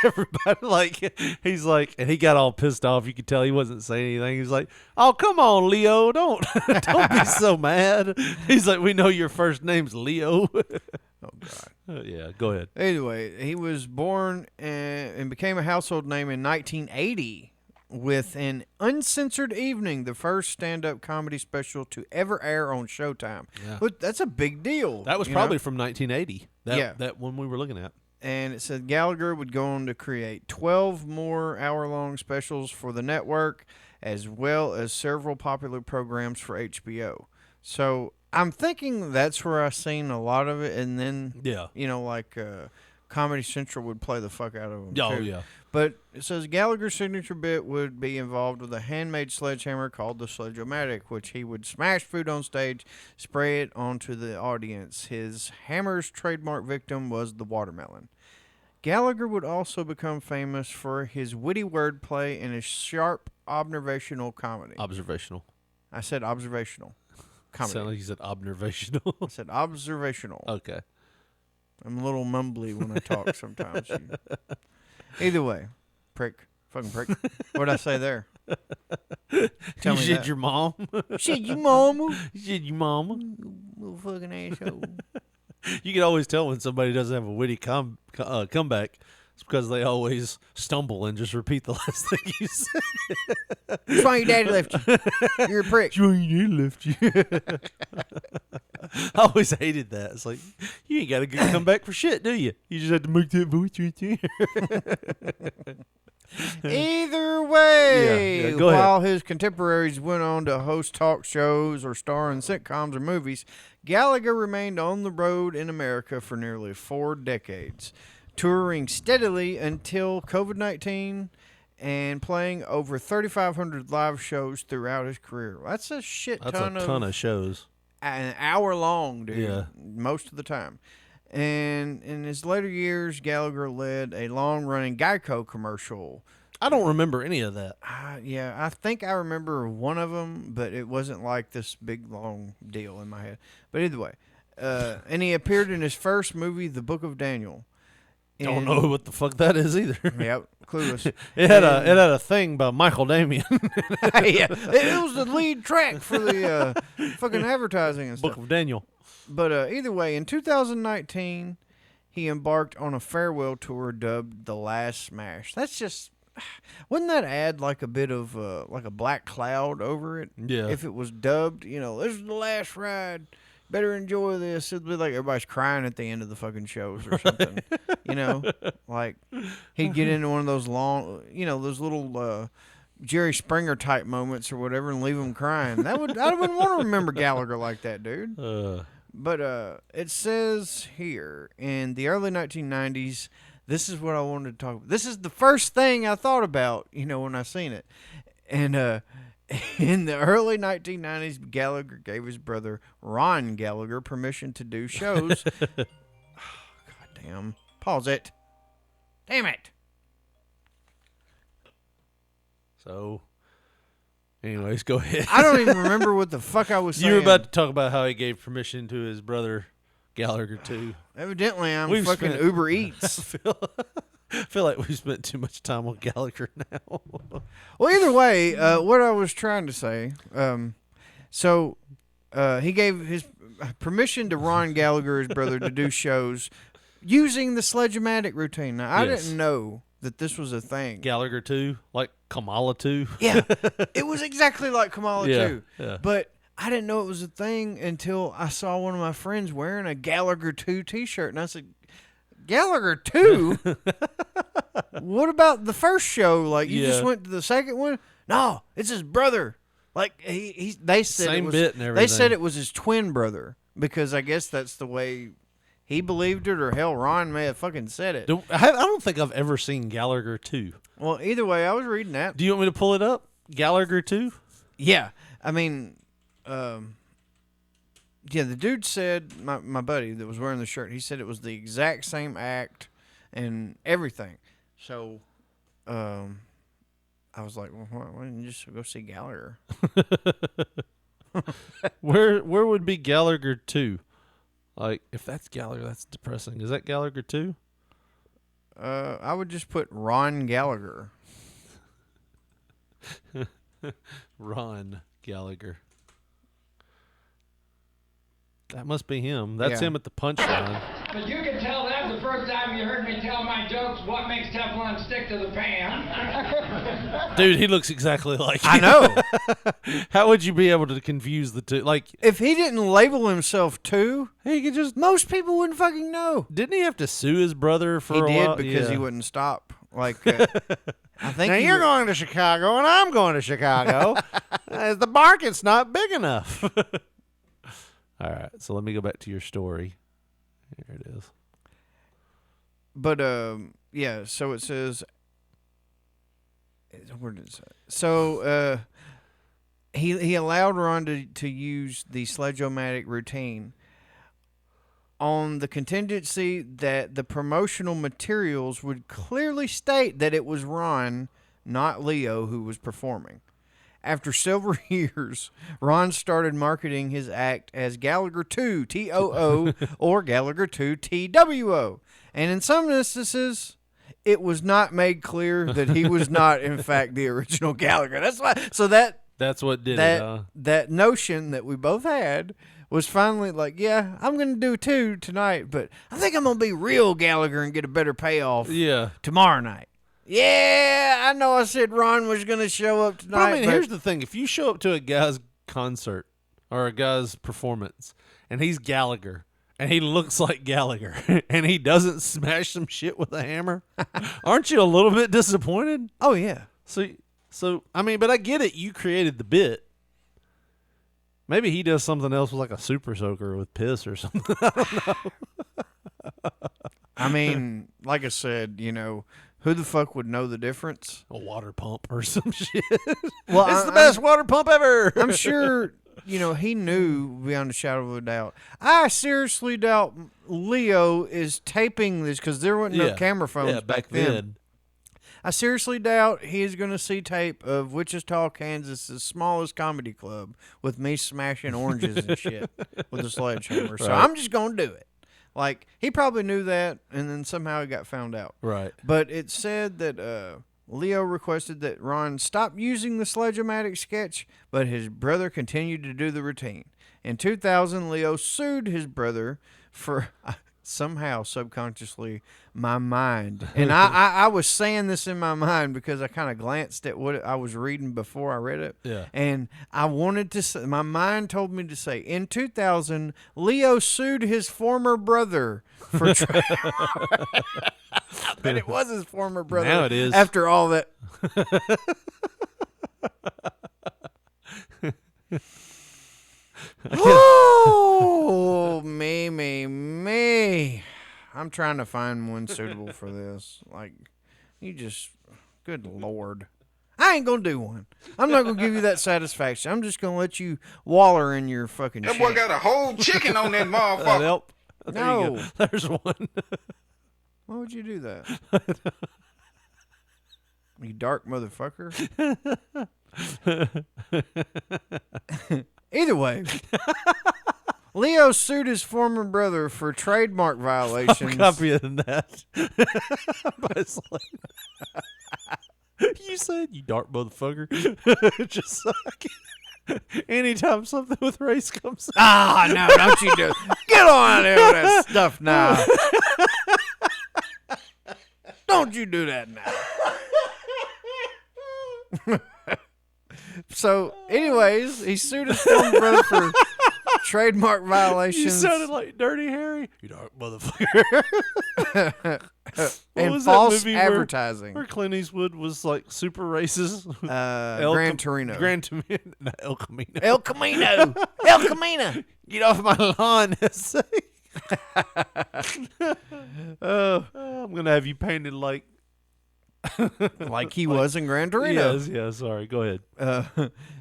Everybody like, he's like, and he got all pissed off. You could tell he wasn't saying anything. He's like, "Oh, come on, Leo, don't be so mad." He's like, "We know your first name's Leo." Oh God. Yeah, go ahead. Anyway, he was born and became a household name in 1980 with an Uncensored Evening, the first stand-up comedy special to ever air on Showtime. Yeah. But that's a big deal. That was probably from 1980. That one we were looking at. And it said Gallagher would go on to create 12 more hour-long specials for the network, as well as several popular programs for HBO. So I'm thinking that's where I seen a lot of it, and then like Comedy Central would play the fuck out of them. Oh too. yeah. But it says Gallagher's signature bit would be involved with a handmade sledgehammer called the Sledge-O-Matic, which he would smash food on stage, spray it onto the audience. His hammer's trademark victim was the watermelon. Gallagher would also become famous for his witty wordplay and his sharp observational comedy. Observational. I said observational comedy. Sounded like you said observational. I said observational. Okay. I'm a little mumbly when I talk sometimes. Either way, prick. Fucking prick. What'd I say there? Tell you me said that. your mom. Shit, you mama. You said your mama. Little fucking asshole. You can always tell when somebody doesn't have a witty comeback. It's because they always stumble and just repeat the last thing you said. That's why your daddy left you. You're a prick. That's why your daddy left you. I always hated that. It's like, you ain't got a good comeback for shit, do you? You just have to make that voice right there. Either way, go ahead. while his contemporaries went on to host talk shows or star in sitcoms or movies, Gallagher remained on the road in America for nearly 4 decades, touring steadily until COVID-19 and playing over 3,500 live shows throughout his career. That's a shit ton That's a ton of shows. An hour long, dude. Yeah. Most of the time. And in his later years, Gallagher led a long-running Geico commercial. I don't remember any of that. Yeah, I think I remember one of them, but it wasn't like this big, long deal in my head. But either way, and he appeared in his first movie, The Book of Daniel. Don't know what the fuck that is either. Yep, clueless. It had a thing by Michael Damian. Yeah, it was the lead track for the fucking advertising and stuff. Book of Daniel. But either way, in 2019, he embarked on a farewell tour dubbed The Last Smash. That's just, wouldn't that add like a bit of like a black cloud over it? Yeah. If it was dubbed, this is the last ride. Better enjoy this. It'd be like everybody's crying at the end of the fucking shows or something. Like he'd get into one of those long, those little Jerry Springer type moments or whatever and leave them crying. I wouldn't want to remember Gallagher like that, dude. But it says here, in the early 1990s, this is what I wanted to talk about. This is the first thing I thought about, when I seen it. And in the early 1990s, Gallagher gave his brother, Ron Gallagher, permission to do shows. God damn. Pause it. Damn it. So, anyways, go ahead. I don't even remember what the fuck I was saying. You were about to talk about how he gave permission to his brother Gallagher too. Evidently, I'm fucking Uber Eats. I feel like we spent too much time on Gallagher now. Well, either way, what I was trying to say, he gave his permission to Ron Gallagher, his brother, to do shows using the Sledge-O-Matic routine. Now, I didn't know that this was a thing. Gallagher 2, like Kamala 2. Yeah, it was exactly like Kamala 2. Yeah. But I didn't know it was a thing until I saw one of my friends wearing a Gallagher 2 t-shirt, and I said, Gallagher 2? What about the first show? Like, you just went to the second one? No, it's his brother. Like, they said Same it was, bit and everything. They said it was his twin brother, because I guess that's the way he believed it, or hell, Ron may have fucking said it. I don't think I've ever seen Gallagher 2. Well, either way, I was reading that. Do you want me to pull it up? Gallagher 2? Yeah. I mean, yeah, the dude said, my buddy that was wearing the shirt, he said it was the exact same act and everything. So, I was like, well, why didn't you just go see Gallagher? Where would be Gallagher 2? Like, if that's Gallagher, that's depressing. Is that Gallagher too? I would just put Ron Gallagher. Ron Gallagher. That must be him. That's him at the punchline. But you can tell that's the first time you heard me tell my jokes. What makes Teflon stick to the pan? Dude, he looks exactly like I him. know. How would you be able to confuse the two? Like, if he didn't label himself too, he could just. Most people wouldn't fucking know. Didn't he have to sue his brother for a while? He did because he wouldn't stop. Like, I think now you're going to Chicago and I'm going to Chicago. The market's not big enough. All right, so let me go back to your story. Here it is. But yeah. So it says. Where did it say? So he allowed Ron to use the Sledge-O-Matic routine on the contingency that the promotional materials would clearly state that it was Ron, not Leo, who was performing. After several years, Ron started marketing his act as Gallagher 2, T-O-O, or Gallagher 2, T-W-O. And in some instances, it was not made clear that he was not, in fact, the original Gallagher. That's why. So that's what did it. Huh? That notion that we both had was finally like, yeah, I'm going to do 2 tonight, but I think I'm going to be real Gallagher and get a better payoff tomorrow night. Yeah, I know I said Ron was going to show up tonight. But I mean, here's the thing. If you show up to a guy's concert or a guy's performance and he's Gallagher and he looks like Gallagher and he doesn't smash some shit with a hammer, aren't you a little bit disappointed? Oh, yeah. So I mean, but I get it. You created the bit. Maybe he does something else with like a super soaker with piss or something. I don't know. I mean, like I said, you know, who the fuck would know the difference? A water pump or some shit. Well, it's the best water pump ever. I'm sure, you know, he knew beyond a shadow of a doubt. I seriously doubt Leo is taping this because there weren't no camera phones back then. I seriously doubt he is going to see tape of Wichita, Kansas' smallest comedy club with me smashing oranges and shit with a sledgehammer. So I'm just going to do it. Like, he probably knew that, and then somehow he got found out. Right. But it said that Leo requested that Ron stop using the Sledge-O-Matic sketch, but his brother continued to do the routine. In 2000, Leo sued his brother for somehow subconsciously my mind. And I was saying this in my mind because I kind of glanced at what I was reading before I read it. Yeah. And I wanted to say, my mind told me to say, in 2000, Leo sued his former brother for but it was his former brother. Now it is. After all that. Oh, me. I'm trying to find one suitable for this. Like, you just, good Lord. I ain't going to do one. I'm not going to give you that satisfaction. I'm just going to let you waller in your fucking shit. That boy got a whole chicken on that motherfucker. That'll help. There No. you go. There's one. Why would you do that? You dark motherfucker. Either way, Leo sued his former brother for trademark violations. I'm copying that. You said, you dark motherfucker. Just like anytime something with race comes up. Ah, no, don't you do it. Get on there with that stuff now. Don't you do that now. So, anyways, he sued his former brother for trademark violations. You sounded like Dirty Harry. You dark motherfucker. And false advertising. Where Clint Eastwood was like super racist. Gran Torino. El Camino. El Camino. El Camino. Get off my lawn. I'm going to have you painted like he was in Gran Torino. Yes, sorry. Go ahead.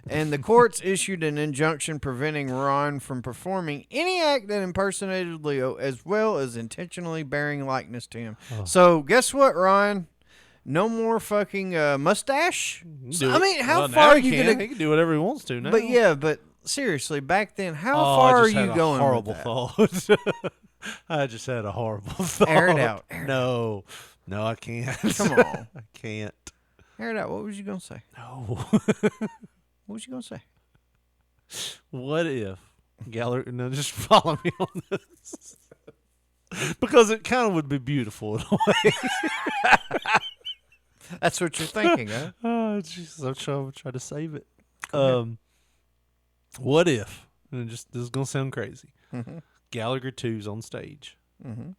And the courts issued an injunction preventing Ron from performing any act that impersonated Leo, as well as intentionally bearing likeness to him. Oh. So, guess what, Ron? No more fucking mustache. I mean, how far are you going to... He can do whatever he wants to now. But yeah, but seriously, back then, how Oh, far I are just you had going? a horrible with that? thought. I just had a horrible thought. Air it out. No, I can't. Come on. I can't. Air it out. What was you gonna say? No. What was you gonna say? What if Gallagher? No, just follow me on this because it kind of would be beautiful in a way. That's what you're thinking, huh? Oh, Jesus, I'm trying to save it. What if? And this is gonna sound crazy. Mm-hmm. Gallagher 2's on stage. Mm-hmm.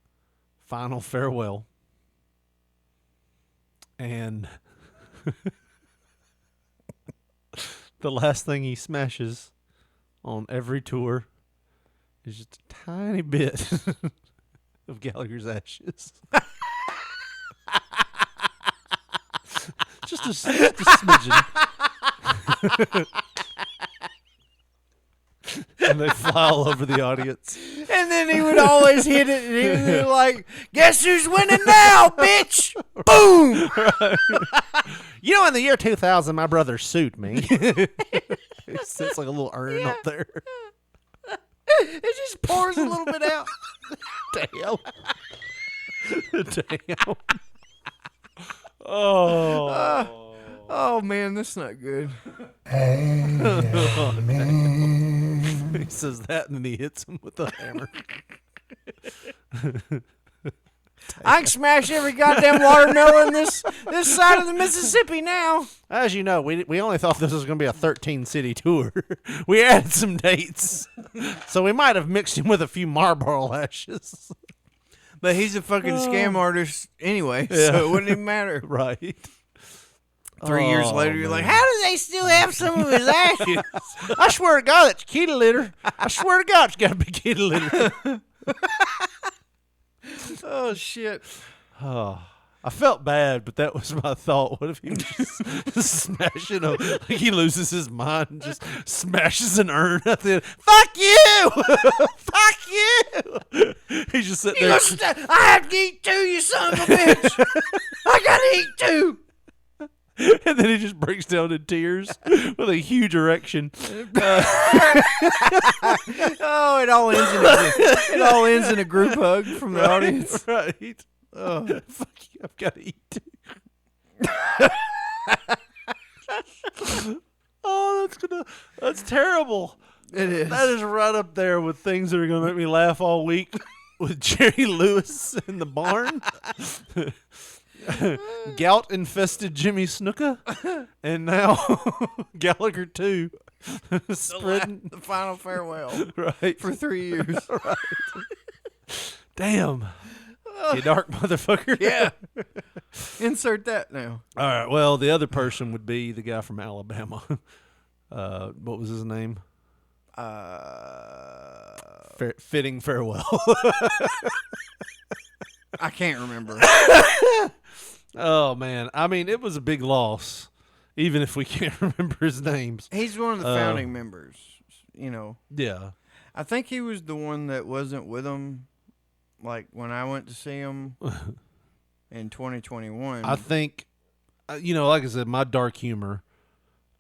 Final farewell. And the last thing he smashes on every tour is just a tiny bit of Gallagher's ashes. just a smidgen. And they fly all over the audience. And then he would always hit it, and he would be like, "Guess who's winning now, bitch?" Boom! You know, in the year 2000, my brother sued me. It sits like a little urn up there. It just pours a little bit out. Damn. Damn. Oh. Oh man, that's not good. He says that and then he hits him with a hammer. I can smash every goddamn watermelon this side of the Mississippi now. As you know, we only thought this was going to be a 13-city tour. We added some dates. So we might have mixed him with a few Marlboro ashes. But he's a fucking scam artist anyway, Yeah. so it wouldn't even matter. Right. 3 years later, you're man. like, how do they still have some of his ashes? I swear to God, it's kitty litter. I swear to God, it's got to be kitty litter. Oh, shit. Oh, I felt bad, but that was my thought. What if he was just smashing him? Like he loses his mind and just smashes an urn at the end. Fuck you! Fuck you! He's just sitting there. I have to eat too, you son of a bitch. I got to eat too. And then he just breaks down in tears with a huge erection. Oh, it all ends in a group hug from the audience. Right. Oh, fuck you! I've got to eat too. Oh, that's terrible. It is. That is right up there with things that are gonna make me laugh all week. With Jerry Lewis in the barn. Gout-infested Jimmy Snuka, and now Gallagher 2 spreading The final farewell. right For 3 years. Right. Damn, you dark motherfucker. Yeah. Insert that now. All right. Well, the other person would be the guy from Alabama. What was his name? Fitting farewell. I can't remember. Oh man, I mean, it was a big loss, even if we can't remember his names. He's one of the founding members, you know. Yeah. I think he was the one that wasn't with him, like, when I went to see him in 2021. I think, like I said, my dark humor,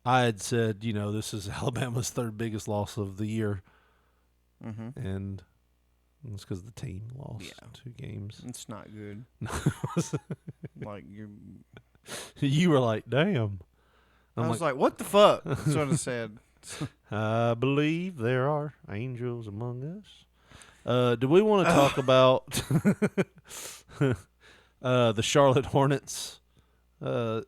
I had said, this is Alabama's third biggest loss of the year. Mm-hmm. And it's because the team lost 2 games. It's not good. Like, you were like, damn. I was like, what the fuck? That's what I said. I believe there are angels among us. Do we want to talk about the Charlotte Hornets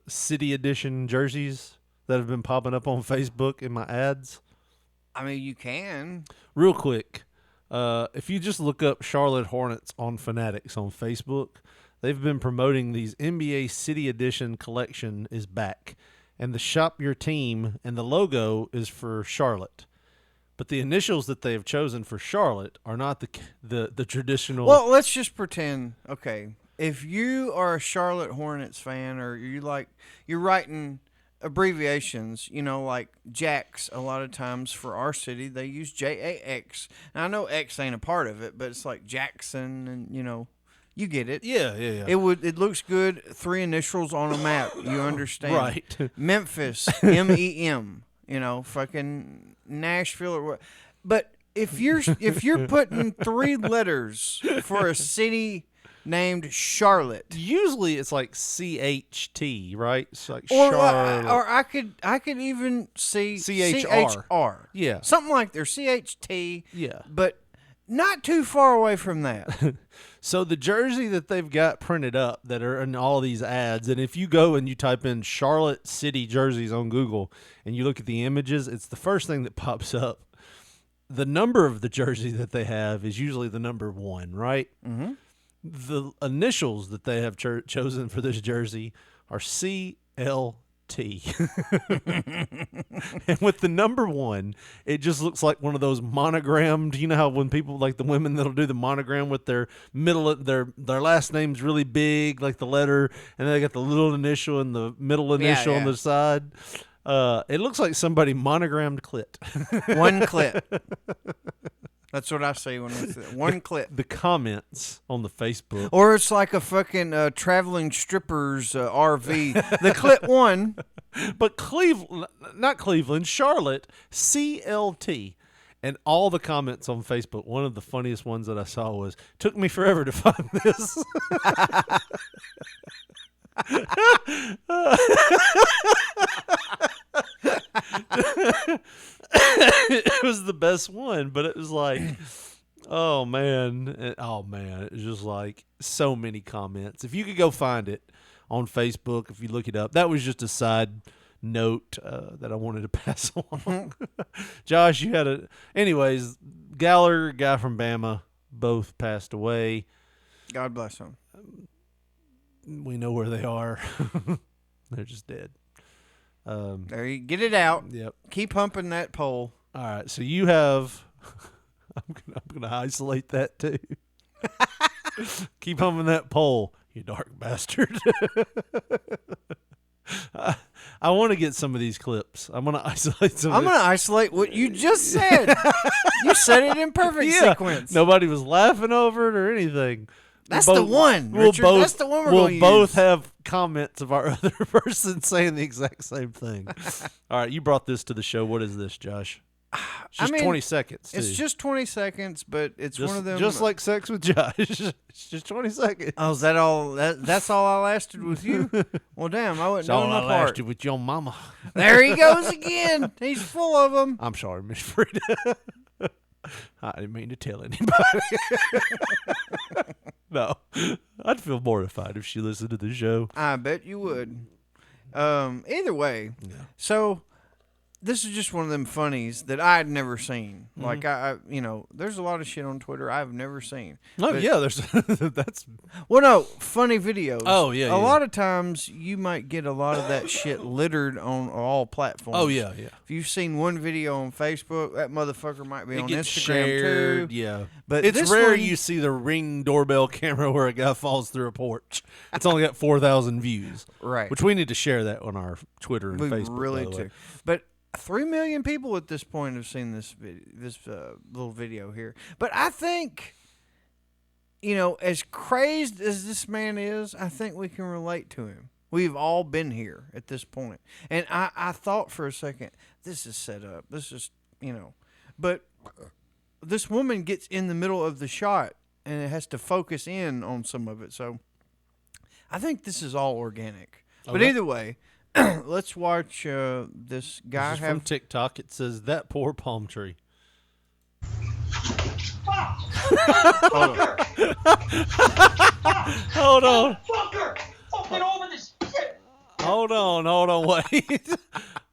City Edition jerseys that have been popping up on Facebook in my ads? I mean, you can. Real quick, if you just look up Charlotte Hornets on Fanatics on Facebook, they've been promoting these NBA City Edition collection is back. And the Shop Your Team and the logo is for Charlotte. But the initials that they have chosen for Charlotte are not the traditional. Well, let's just pretend, okay, if you are a Charlotte Hornets fan or you're writing abbreviations, like Jax, a lot of times for our city, they use JAX. And I know X ain't a part of it, but it's like Jackson and, you get it. Yeah. It looks good. 3 initials on a map. You understand. Right. Memphis, MEM. you know, fucking Nashville or what. But if you're putting 3 letters for a city named Charlotte, usually it's like CHT, right? It's like or Charlotte. or I could even see CHR. Yeah. something like their CHT. Yeah. But not too far away from that. So the jersey that they've got printed up that are in all these ads, and if you go and you type in Charlotte City jerseys on Google and you look at the images, it's the first thing that pops up. The number of the jersey that they have is usually the number 1, right? Mm-hmm. The initials that they have chosen for this jersey are CLT. And with the number 1, it just looks like one of those monogrammed, you know how when people, like the women that'll do the monogram with their middle, their last name's really big, like the letter, and then they got the little initial and the middle initial on the side. It looks like somebody monogrammed clit. 1 clit. That's what I see when I see it. 1 clit. The comments on the Facebook. Or it's like a fucking traveling strippers RV. The clit 1. But not Cleveland, Charlotte, CLT. And all the comments on Facebook, one of the funniest ones that I saw was, took me forever to find this. It was the best one, but it was like, oh man, it was just like so many comments. If you could go find it on Facebook, if you look it up, that was just a side note that I wanted to pass along. Josh, you had anyways, Gallagher, guy from Bama, both passed away. God bless them. We know where they are. They're just dead. There you get it out. Yep. Keep humping that pole. All right. So you have. I'm gonna isolate that too. Keep humping that pole, you dark bastard. I want to get some of these clips. I'm gonna isolate some. I'm gonna isolate what you just said. You said it in perfect sequence. Nobody was laughing over it or anything. That's the one, Richard. That's the one we'll both have comments of our other person saying the exact same thing. All right, you brought this to the show. What is this, Josh? It's just 20 seconds. It's just 20 seconds, but it's just, one of them. Just like sex with Josh. It's just 20 seconds. Oh, is that all? That's all I lasted with you? Well, damn, I wasn't doing my part. Lasted with your mama. There he goes again. He's full of them. I'm sorry, Miss Frida. I didn't mean to tell anybody. No, I'd feel mortified if she listened to the show. I bet you would. Either way, so this is just one of them funnies that I had never seen. Mm-hmm. Like I, there's a lot of shit on Twitter I've never seen. Oh yeah, there's that's. Well, no, funny videos. Oh yeah, a lot of times you might get a lot of that shit littered on all platforms. Oh yeah, yeah. If you've seen one video on Facebook, that motherfucker might be on Instagram shared, too. Yeah, but it's rare you see the Ring doorbell camera where a guy falls through a porch. It's only got 4,000 views, right? Which we need to share that on our Twitter and Facebook. Really do, but. 3 million people at this point have seen this little video here. But I think, as crazed as this man is, I think we can relate to him. We've all been here at this point. And I thought for a second, this is set up. This is, But this woman gets in the middle of the shot, and it has to focus in on some of it. So I think this is all organic. Okay. But either way... Let's watch this guy. This is from TikTok. It says, "That poor palm tree." Hold on. Hold on. Wait.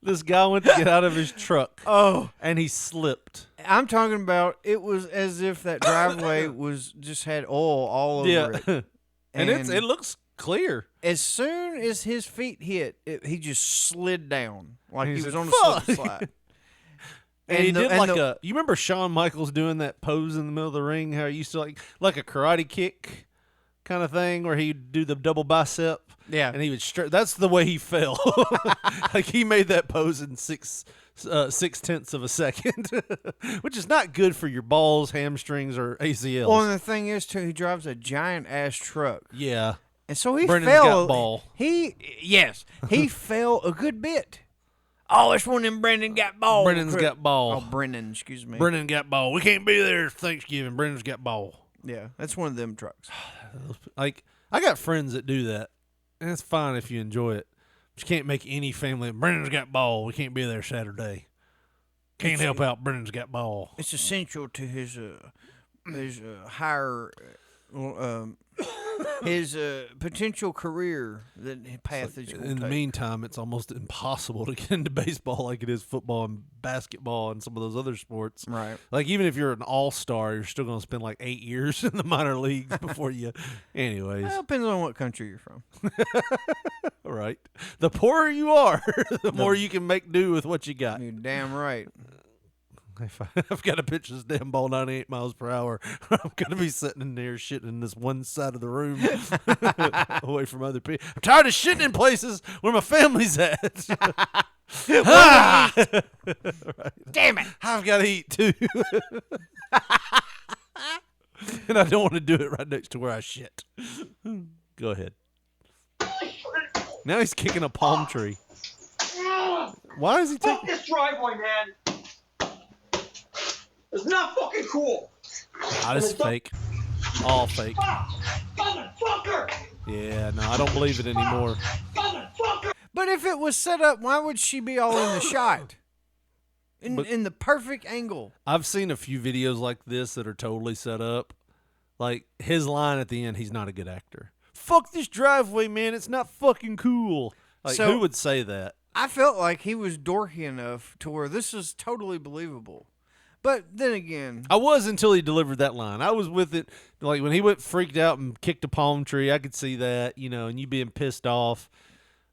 This guy went to get out of his truck. Oh, and he slipped. I'm talking about. It was as if that driveway just had oil all over it. And it looks clear. As soon as his feet hit, he just slid down like he was on a slip slide. And he did you remember Shawn Michaels doing that pose in the middle of the ring? How he used to like a karate kick kind of thing where he'd do the double bicep. Yeah, and he would that's the way he fell. Like he made that pose in 6/10 of a second, which is not good for your balls, hamstrings, or ACLs. Well, and the thing is too, he drives a giant ass truck. Yeah. And so he Brennan's fell. Got ball. He fell a good bit. Oh, it's one of them Brendan got ball. Brendan's got ball. Oh, Brendan, excuse me. Brendan got ball. We can't be there Thanksgiving. Brendan's got ball. Yeah, that's one of them trucks. Like, I got friends that do that, and it's fine if you enjoy it. But you can't make any family. Brendan's got ball. We can't be there Saturday. Can't help out. Brendan's got ball. It's essential to his higher, his potential career path that he's going to In the meantime, it's almost impossible to get into baseball like it is football and basketball and some of those other sports. Right. Like, even if you're an all-star, you're still going to spend like 8 years in the minor leagues before you. Anyways. Well, depends on what country you're from. Right. The poorer you are, the more you can make do with what you got. You're damn right. If I've got to pitch this damn ball 98 miles per hour, I'm going to be sitting in there shitting in this one side of the room away from other people. I'm tired of shitting in places where my family's at. Right. Damn it. I've got to eat too. And I don't want to do it right next to where I shit. Go ahead. Now he's kicking a palm tree. Why is he Fuck taking... this driveway, man. It's not fucking cool. Ah, this is fake. All fake. Motherfucker! Yeah, no, I don't believe it anymore. But if it was set up, why would she be all in the shot? In the perfect angle. I've seen a few videos like this that are totally set up. Like, his line at the end, he's not a good actor. Fuck this driveway, man. It's not fucking cool. Like, So- who would say that? I felt like he was dorky enough to where this is totally believable. But then again, I was until he delivered that line. I was with it. Like, when he went freaked out and kicked a palm tree, I could see that, you know, and you being pissed off.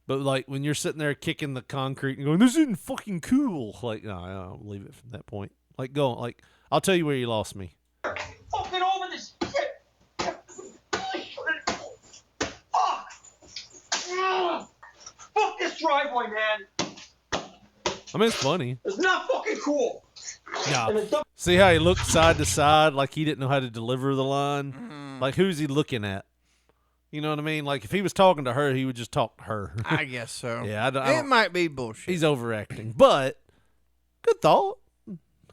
But, like, when you're sitting there kicking the concrete and going, this isn't fucking cool. Like, no, I don't believe it from that point. Like, go on. Like, I'll tell you where you lost me. Fucking over this shit. Fuck. Fuck this driveway, man. I mean, it's funny. It's not fucking cool. Yeah. See how he looked side to side like he didn't know how to deliver the line? Like, who's he looking at? You know what I mean? Like, if he was talking to her, he would just talk to her. I guess so. Yeah, I it don't, might be bullshit. he's overacting. But, good thought.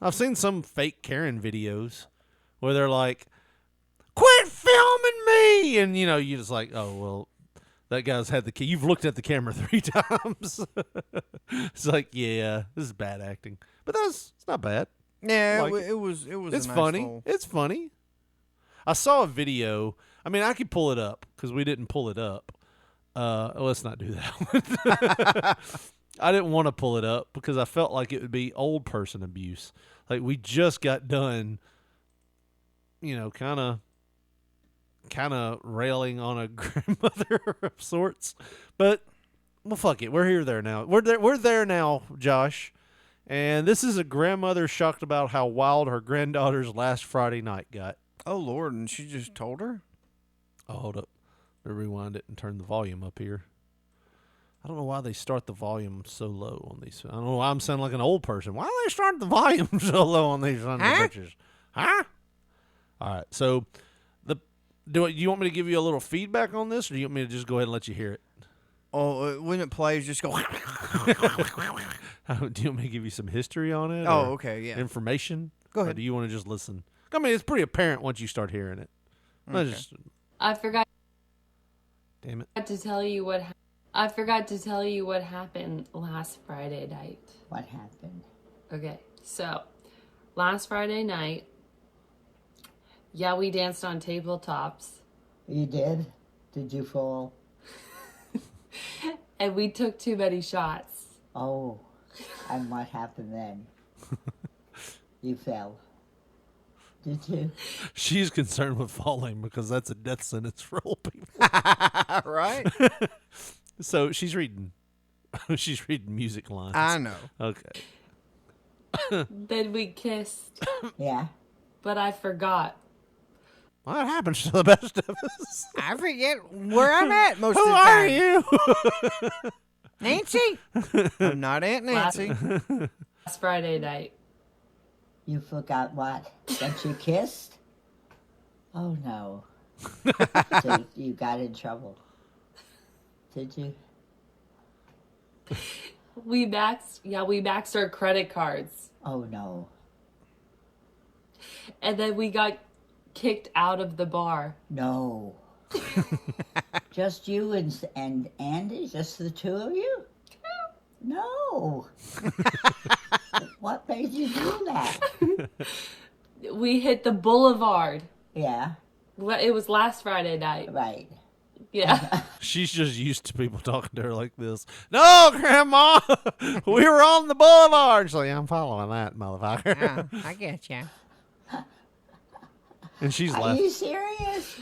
I've seen some fake Karen videos where they're like, quit filming me! And, you know, you're just like, oh, well, that guy's had the key. You've looked at the camera 3 times. It's like, yeah, this is bad acting. But it's not bad. Yeah, Like, it was. It's a nice funny. little- It's funny. I saw a video. I mean, I could pull it up because we didn't pull it up. Let's not do that. I didn't want to pull it up because I felt like it would be old person abuse. Like, we just got done, you know, kind of railing on a grandmother of sorts. But, well, fuck it. We're there now. We're there now, Josh. And this is a grandmother shocked about how wild her granddaughter's last Friday night got. Oh, Lord, and she just told her? Oh, hold up. Let me rewind it and turn the volume up here. I don't know why they start the volume so low on these. I don't know why I'm sounding like an old person. Why do they start the volume so low on these pictures? Huh? All right. So, do you want me to give you a little feedback on this, or do you want me to just go ahead and let you hear it? Oh, when it plays, just go. Do you want me to give you some history on it? Oh, or okay, yeah. Information? Go Or ahead. do you want to just listen? I mean, it's pretty apparent once you start hearing it. Okay. I forgot. Damn it. To tell you what. I forgot to tell you what happened last Friday night. What happened? Okay, so last Friday night, yeah, we danced on tabletops. You did? Did you fall? And we took too many shots. Oh, and what happened then? You fell. Did you? She's concerned with falling because that's a death sentence for old people. Right? So she's reading. She's reading music lines. I know. Okay. Then we kissed. Yeah. But I forgot. What happens to the best of us? I forget where I'm at most Who of the are time. you? Nancy? I'm not Aunt Nancy. Last Friday night. You forgot what? That you kissed? Oh, no. So you got in trouble. Did you? We maxed our credit cards. Oh no. And then we got kicked out of the bar. No. Just you and Andy? Just the two of you? No. What made you do that? We hit the boulevard. Yeah. It was last Friday night. Right. Yeah. She's just used to people talking to her like this. No, Grandma, we were on the boulevard. She's like, I'm following that, motherfucker. I get you. And she's Are laughing. you serious?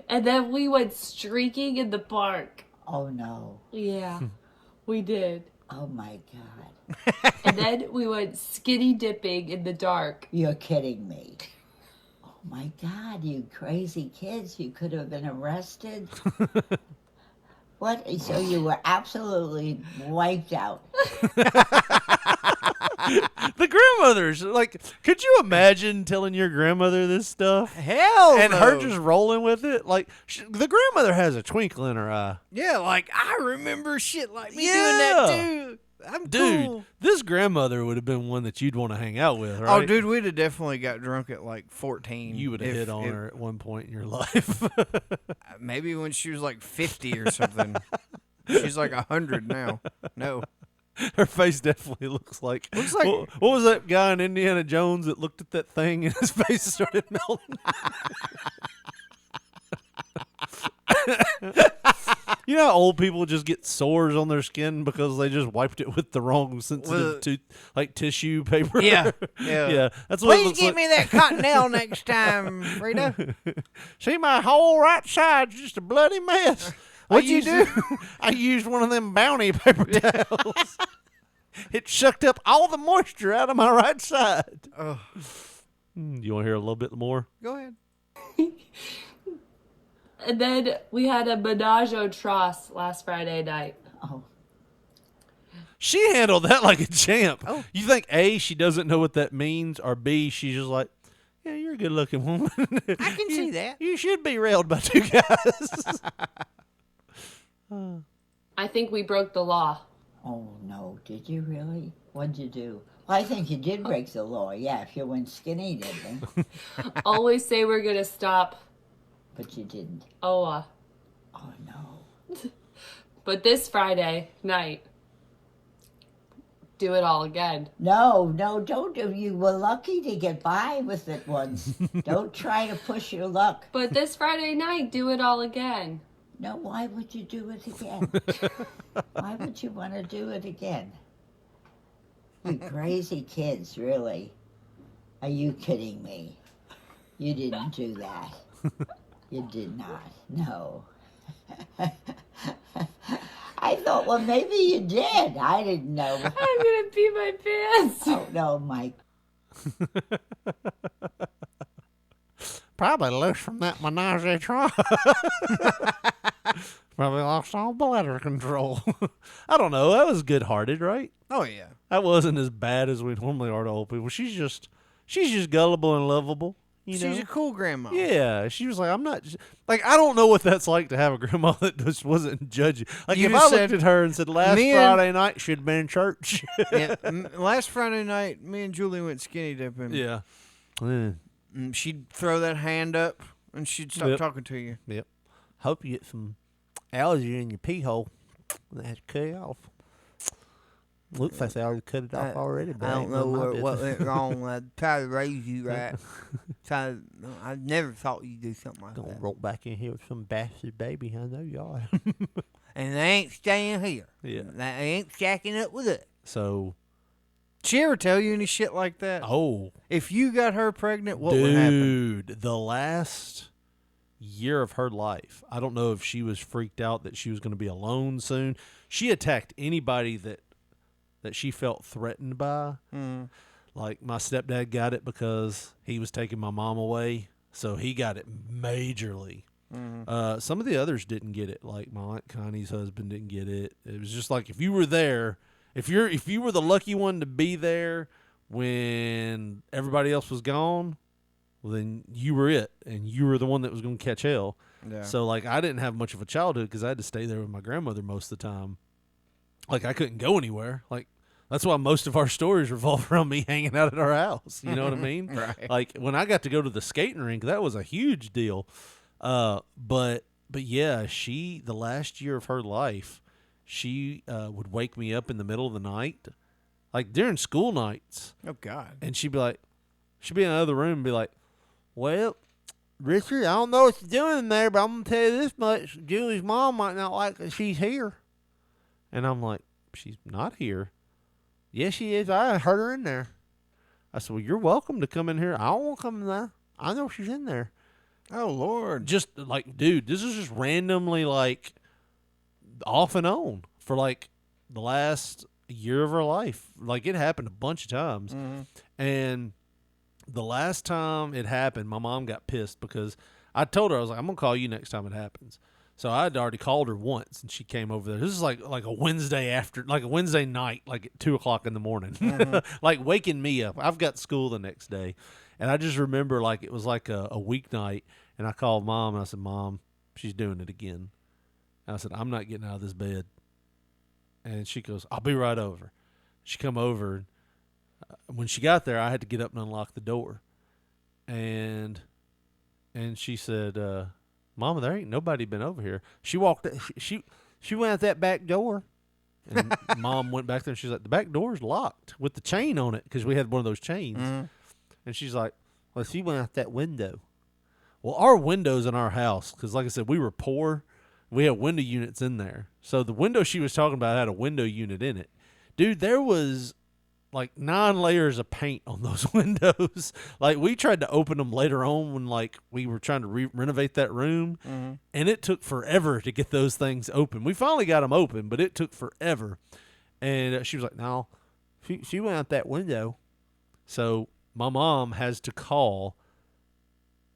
And then we went streaking in the park. Oh no. Yeah, we did. Oh my God. And then we went skinny dipping in the dark. You're kidding me. Oh my God, you crazy kids. You could have been arrested. What? So you were absolutely wiped out. The grandmothers, like, could you imagine telling your grandmother this stuff? Hell And no. her just rolling with it? Like, the grandmother has a twinkle in her eye. Yeah, like, I remember shit like me doing Yeah. that too. I'm Dude, cool. this grandmother would have been one that you'd want to hang out with, right? Oh, dude, we'd have definitely got drunk at like 14. You would have if- hit on if- her at one point in your life. Maybe when she was like 50 or something. She's like 100 now. No. Her face definitely looks like what was that guy in Indiana Jones that looked at that thing and his face started melting? You know how old people just get sores on their skin because they just wiped it with the wrong sensitive like tissue paper? Yeah. Yeah. That's what it Please looks get like. me that cottonelle next time, Frida. See, my whole right side's just a bloody mess. What'd you do? I used one of them Bounty paper towels. It sucked up all the moisture out of my right side. Oh. You want to hear a little bit more? Go ahead. And then we had a menage a trois last Friday night. Oh. She handled that like a champ. Oh. You think A, she doesn't know what that means, or B, she's just like, yeah, you're a good looking woman. I can see that. You should be railed by two guys. I think we broke the law. Oh no, did you really? What'd you do? Well, I think you did break the law. Yeah, if you went skinny dipping. Always say we're going to stop. But you didn't. Oh no. But this Friday night, do it all again. No, don't do. You were lucky to get by with it once. Don't try to push your luck. But this Friday night, do it all again. No, why would you do it again? Why would you want to do it again? You crazy kids, really. Are you kidding me? You didn't do that. You did not. No. I thought, well, maybe you did. I didn't know. I'm going to pee my pants. Oh, no, Mike. Probably loose from that menage a trois. Probably lost all bladder control. I don't know. That was good-hearted, right? Oh, yeah. That wasn't as bad as we normally are to old people. She's just gullible and lovable. She's know? a cool grandma. Yeah, she was like, I'm not like, I don't know what that's like to have a grandma that just wasn't judgy. Like, You if just I said, looked at her and said, last "Me and-" Friday night she'd been in church. Yeah, last Friday night, me and Julie went skinny dipping. Yeah. And she'd throw that hand up, and she'd stop Yep. talking to you. Yep. Hope you get some algae in your pee hole. That's cut it off. Looks like they already cut it off already. But I don't ain't know none of my what business. went wrong. I tried to raise you right. I never thought you'd do something like Gonna that. roll back in here with some bastard baby. I know you are. And they ain't staying here. Yeah. They ain't shacking up with it. So, She ever tell you any shit like that? oh, If you got her pregnant, what would happen? dude, the last year of her life, I don't know if she was freaked out that she was going to be alone soon. She attacked anybody that she felt threatened by. Like, my stepdad got it because he was taking my mom away, so he got it majorly. Some of the others didn't get it. Like, my Aunt Connie's husband didn't get it. It was just like, if you were there, if you were the lucky one to be there when everybody else was gone, well, then you were it, and you were the one that was going to catch hell. Yeah. So, like, I didn't have much of a childhood because I had to stay there with my grandmother most of the time. like I couldn't go anywhere. Like that's why most of our stories revolve around me hanging out at our house. You know what I mean? Right. Like when I got to go to the skating rink, that was a huge deal. But yeah, the last year of her life, she would wake me up in the middle of the night, like during school nights. Oh God! And she'd be in another room and be like, "Well, Richard, I don't know what you're doing in there, but I'm gonna tell you this much: Julie's mom might not like that she's here." And I'm like, "She's not here." "Yes, she is. I heard her in there." I said, "Well, you're welcome to come in here. I don't want to come in there. I know she's in there." Oh Lord! Just like, dude, this is just randomly like off and on for like the last year of her life. Like it happened a bunch of times. And the last time it happened, my mom got pissed because I told her, I was like, I'm gonna call you next time it happens. So I had already called her once and she came over there. This is like a Wednesday night, like at 2:00 in the morning. Like waking me up. I've got school the next day. And I just remember like it was like a weeknight, and I called Mom and I said, "Mom, she's doing it again." And I said, "I'm not getting out of this bed." And she goes, "I'll be right over." She come over. When she got there, I had to get up and unlock the door. And she said, "Mama, there ain't nobody been over here." She walked. She went out that back door. And Mom went back there and she's like, "The back door's locked with the chain on it," because we had one of those chains. And she's like, "Well, she went out that window." Well, our windows in our house, because like I said, we were poor. We had window units in there. So the window she was talking about had a window unit in it. Dude, there was like 9 layers of paint on those windows. Like we tried to open them later on when like we were trying to renovate that room. And it took forever to get those things open. We finally got them open, but it took forever. And she was like, "No, she went out that window." So my mom has to call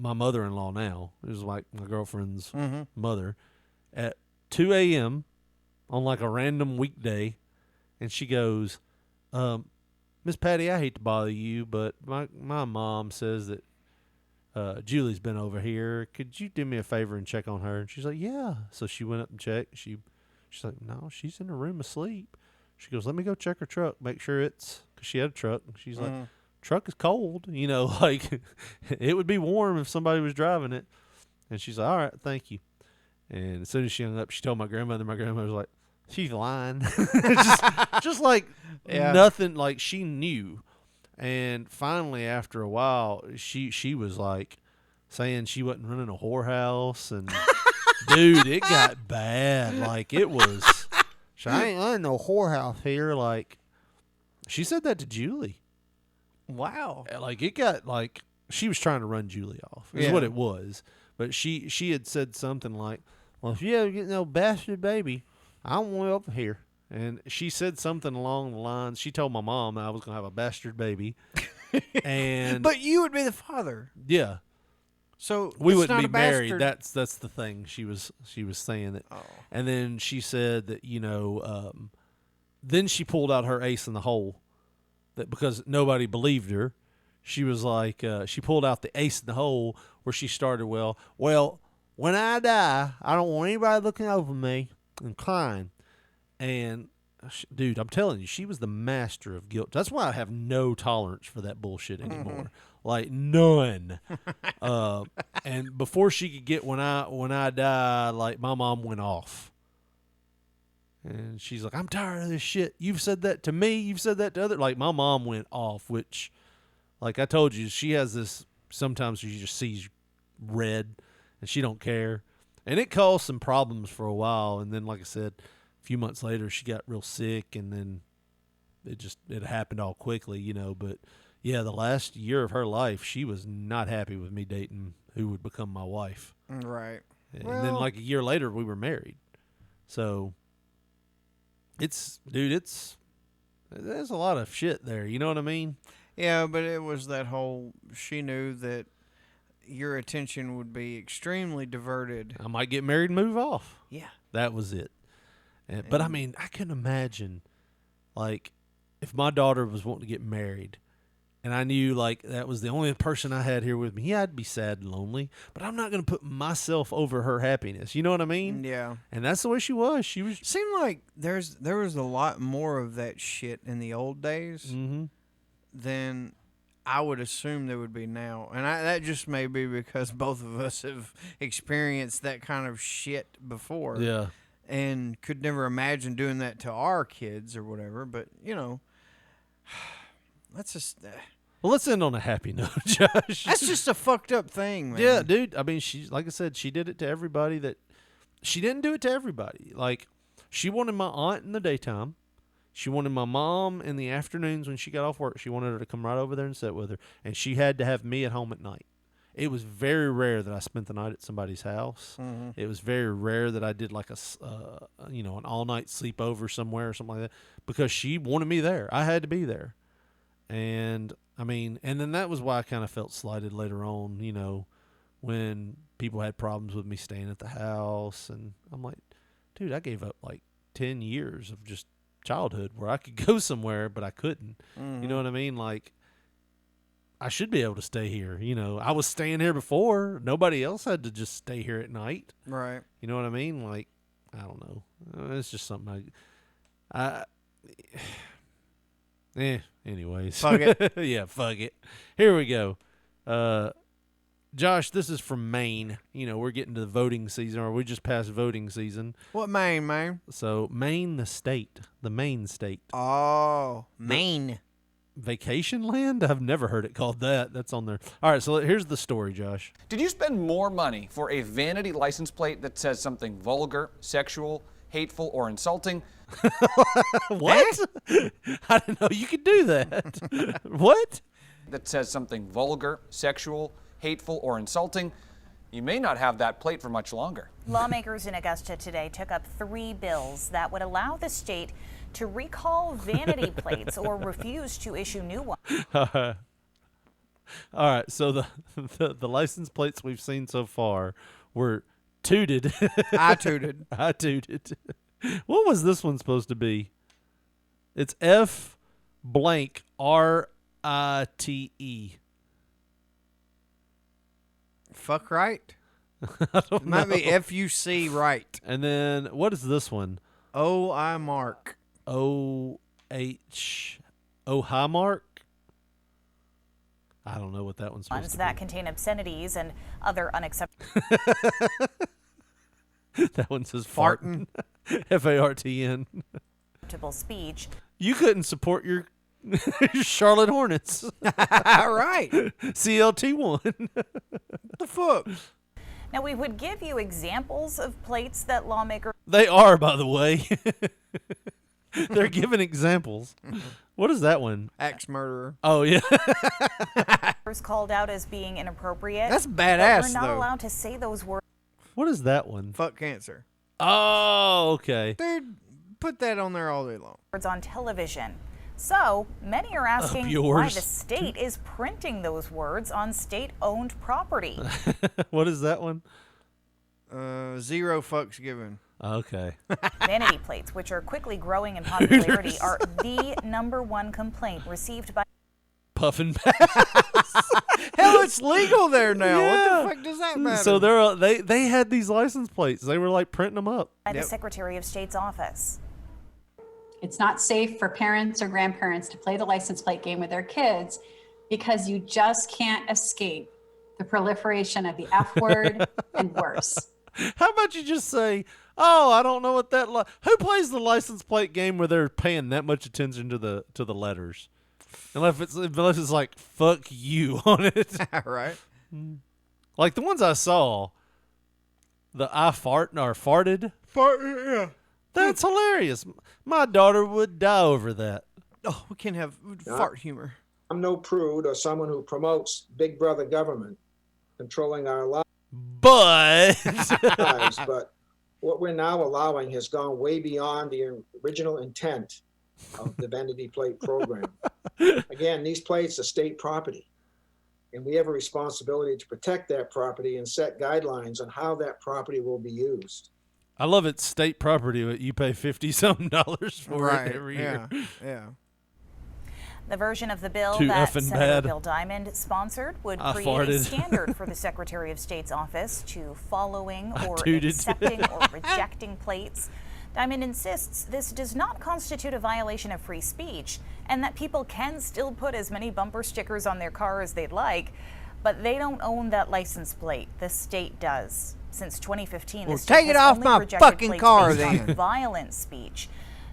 my mother-in-law now. It was like my girlfriend's mother at 2 a.m. on like a random weekday. And she goes, "Miss Patty, I hate to bother you, but my mom says that Julie's been over here. Could you do me a favor and check on her?" And she's like, "Yeah." So she went up and checked. She's like, "No, she's in her room asleep." She goes, "Let me go check her truck, make sure it's," because she had a truck. She's like, "Truck is cold, you know, like it would be warm if somebody was driving it." And she's like, "All right, thank you." And as soon as she hung up, she told my grandmother. My grandmother was like, "She's lying." just like nothing, like she knew. And finally, after a while, she was like saying she wasn't running a whorehouse. And dude, it got bad. Like it was, "I ain't running no whorehouse here." Like she said that to Julie. Wow. Like it got like she was trying to run Julie off is what it was. But she had said something like, "Well, if you ever get no bastard baby, I don't want you up here." And she said something along the lines, she told my mom that I was going to have a bastard baby. And but you would be the father. Yeah. So we it's wouldn't not be a married. bastard. That's the thing. She was saying that. And then she said that, you know, then she pulled out her ace in the hole. That because nobody believed her, she was like, she pulled out the ace in the hole where she started, well, when I die, I don't want anybody looking over me and crying. And, dude, I'm telling you, she was the master of guilt. That's why I have no tolerance for that bullshit anymore. Like, none. And before she could get when I die, like, my mom went off. And she's like, "I'm tired of this shit. You've said that to me. You've said that to other." Like, my mom went off, which, like I told you, she has this, sometimes she just sees red and she don't care. And it caused some problems for a while. And then, like I said, a few months later, she got real sick. And then it happened all quickly, you know. But, yeah, the last year of her life, she was not happy with me dating who would become my wife. Right. And then, like, a year later, we were married. So there's a lot of shit there. You know what I mean? Yeah, but it was that whole, she knew that your attention would be extremely diverted. I might get married and move off. Yeah. That was it. But I mean, I couldn't imagine, like, if my daughter was wanting to get married And I knew like that was the only person I had here with me. Yeah, I'd be sad and lonely, but I'm not going to put myself over her happiness. You know what I mean? Yeah. And that's the way she was. She was. Seemed like there was a lot more of that shit in the old days than I would assume there would be now. And that just may be because both of us have experienced that kind of shit before. Yeah. And could never imagine doing that to our kids or whatever. But, you know, let's just... Well, let's end on a happy note, Josh. That's just a fucked up thing, man. Yeah, dude. I mean, she, like I said, she did it to everybody that... She didn't do it to everybody. Like, she wanted my aunt in the daytime. She wanted my mom in the afternoons when she got off work. She wanted her to come right over there and sit with her. And she had to have me at home at night. It was very rare that I spent the night at somebody's house. It was very rare that I did like an all-night sleepover somewhere or something like that because she wanted me there. I had to be there. And, I mean, and then that was why I kind of felt slighted later on, you know, when people had problems with me staying at the house. And I'm like, dude, I gave up like 10 years of just childhood where I could go somewhere, but I couldn't. You know what I mean? Like, I should be able to stay here. You know, I was staying here before. Nobody else had to just stay here at night. Right. You know what I mean? Like, I don't know. It's just something anyways. Fuck it. Yeah, fuck it. Here we go. Josh, this is from Maine. You know, we're getting to the voting season, or we just passed voting season. What Maine, man? So, Maine, the state. The Maine state. Oh, Maine. Vacation land? I've never heard it called that. That's on there. All right, so here's the story, Josh. Did you spend more money for a vanity license plate that says something vulgar, sexual, hateful, or insulting? What? I didn't know you could do that. What? That says something vulgar, sexual, hateful, or insulting. You may not have that plate for much longer. Lawmakers in Augusta today took up 3 bills that would allow the state to recall vanity plates or refuse to issue new ones. All right, so the license plates we've seen so far were tooted. I tooted. I tooted. What was this one supposed to be? It's F blank RITE. Fuck right. I don't It might know. be FUC right. And then what is this one? OI mark. OH high mark. I don't know what that one's supposed to that contain obscenities and other unacceptable. That one says fartin. FARTN. Speech. You couldn't support your Charlotte Hornets. Right. CLT1. What the fuck? Now, we would give you examples of plates that lawmakers They are, by the way. They're giving examples. What is that one? Axe murderer. Oh, yeah. called out as being inappropriate. That's but badass, we're not though. allowed to say those words. What is that one? Fuck cancer. Oh, okay. Dude, put that on there all day long. On television. So many are asking why yours. the state is printing those words on state-owned property. What is that one? 0 fucks given. Okay. Vanity plates, which are quickly growing in popularity, are the #1 complaint received by Puffin Pass. Hell, it's legal there now. Yeah. What the fuck does that matter? So they had these license plates. They were like printing them up. the Secretary of State's office. It's not safe for parents or grandparents to play the license plate game with their kids because you just can't escape the proliferation of the F word and worse. How about you just say, "Oh, I don't know what that." Who plays the license plate game where they're paying that much attention to the letters? Unless it's like "fuck you" on it, right? Like the ones I saw, the "I fart" or "farted." Yeah. That's hilarious. My daughter would die over that. Oh, we can't have fart humor. I'm no prude or someone who promotes Big Brother government controlling our lives. But what we're now allowing has gone way beyond the original intent of the vanity plate program. Again, these plates are state property, and we have a responsibility to protect that property and set guidelines on how that property will be used. I love it's state property, but you pay $50-something for Right, it every year. Yeah. The version of the bill Too that effing Senator bad. Bill Diamond sponsored would I create a farted. standard for the Secretary of State's office to following or tooted. accepting or rejecting plates. Diamond insists this does not constitute a violation of free speech and that people can still put as many bumper stickers on their car as they'd like, but they don't own that license plate. The state does. Since 2015, Well, the state take it has off only my rejected fucking plates car based on then. violent speech.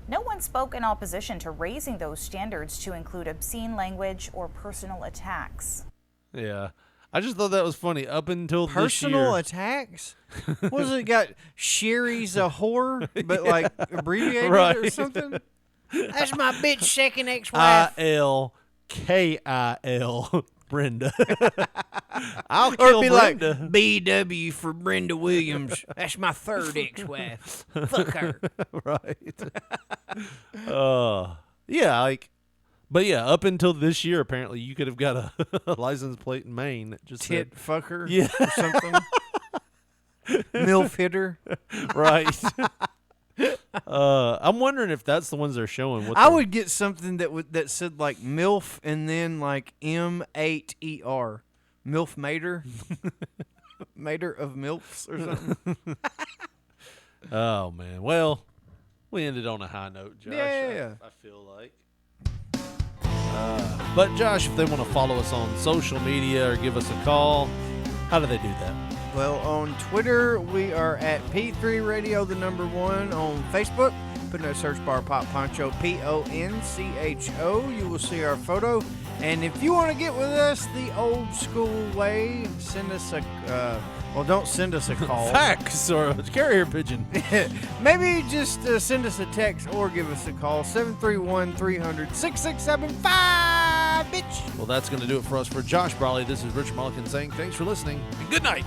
No one spoke in opposition to raising those standards to include obscene language or personal attacks. Yeah. I just thought that was funny up until this Personal year. attacks? What was it got? Sherry's a whore, but like abbreviated or Right. something? That's my bitch second ex-wife. ILKIL Brenda. I'll Or kill it'd be Brenda. like BW for Brenda Williams. That's my third ex-wife. Fuck her. Right. Yeah, like, but yeah, up until this year, apparently you could have got a license plate in Maine that just Tit said, fucker yeah, or something. Milf hitter. right. I'm wondering if that's the ones they're showing. What I the- would get something that said like MILF and then like M8ER. MILF Mater. Mater of MILFs or something. Oh man. Well, we ended on a high note, Josh. Yeah. I feel like. But Josh, if they want to follow us on social media or give us a call, how do they do that? Well, on Twitter, we are at P3 Radio, the number 1. On Facebook, put in a search bar Pop Poncho, Poncho. You will see our photo. And if you want to get with us the old school way, send us a, don't send us a call. Fax or a carrier pigeon. Maybe just send us a text or give us a call, 731-300-6675, bitch. Well, that's going to do it for us. For Josh Brawley, this is Richard Mulligan saying thanks for listening and good night.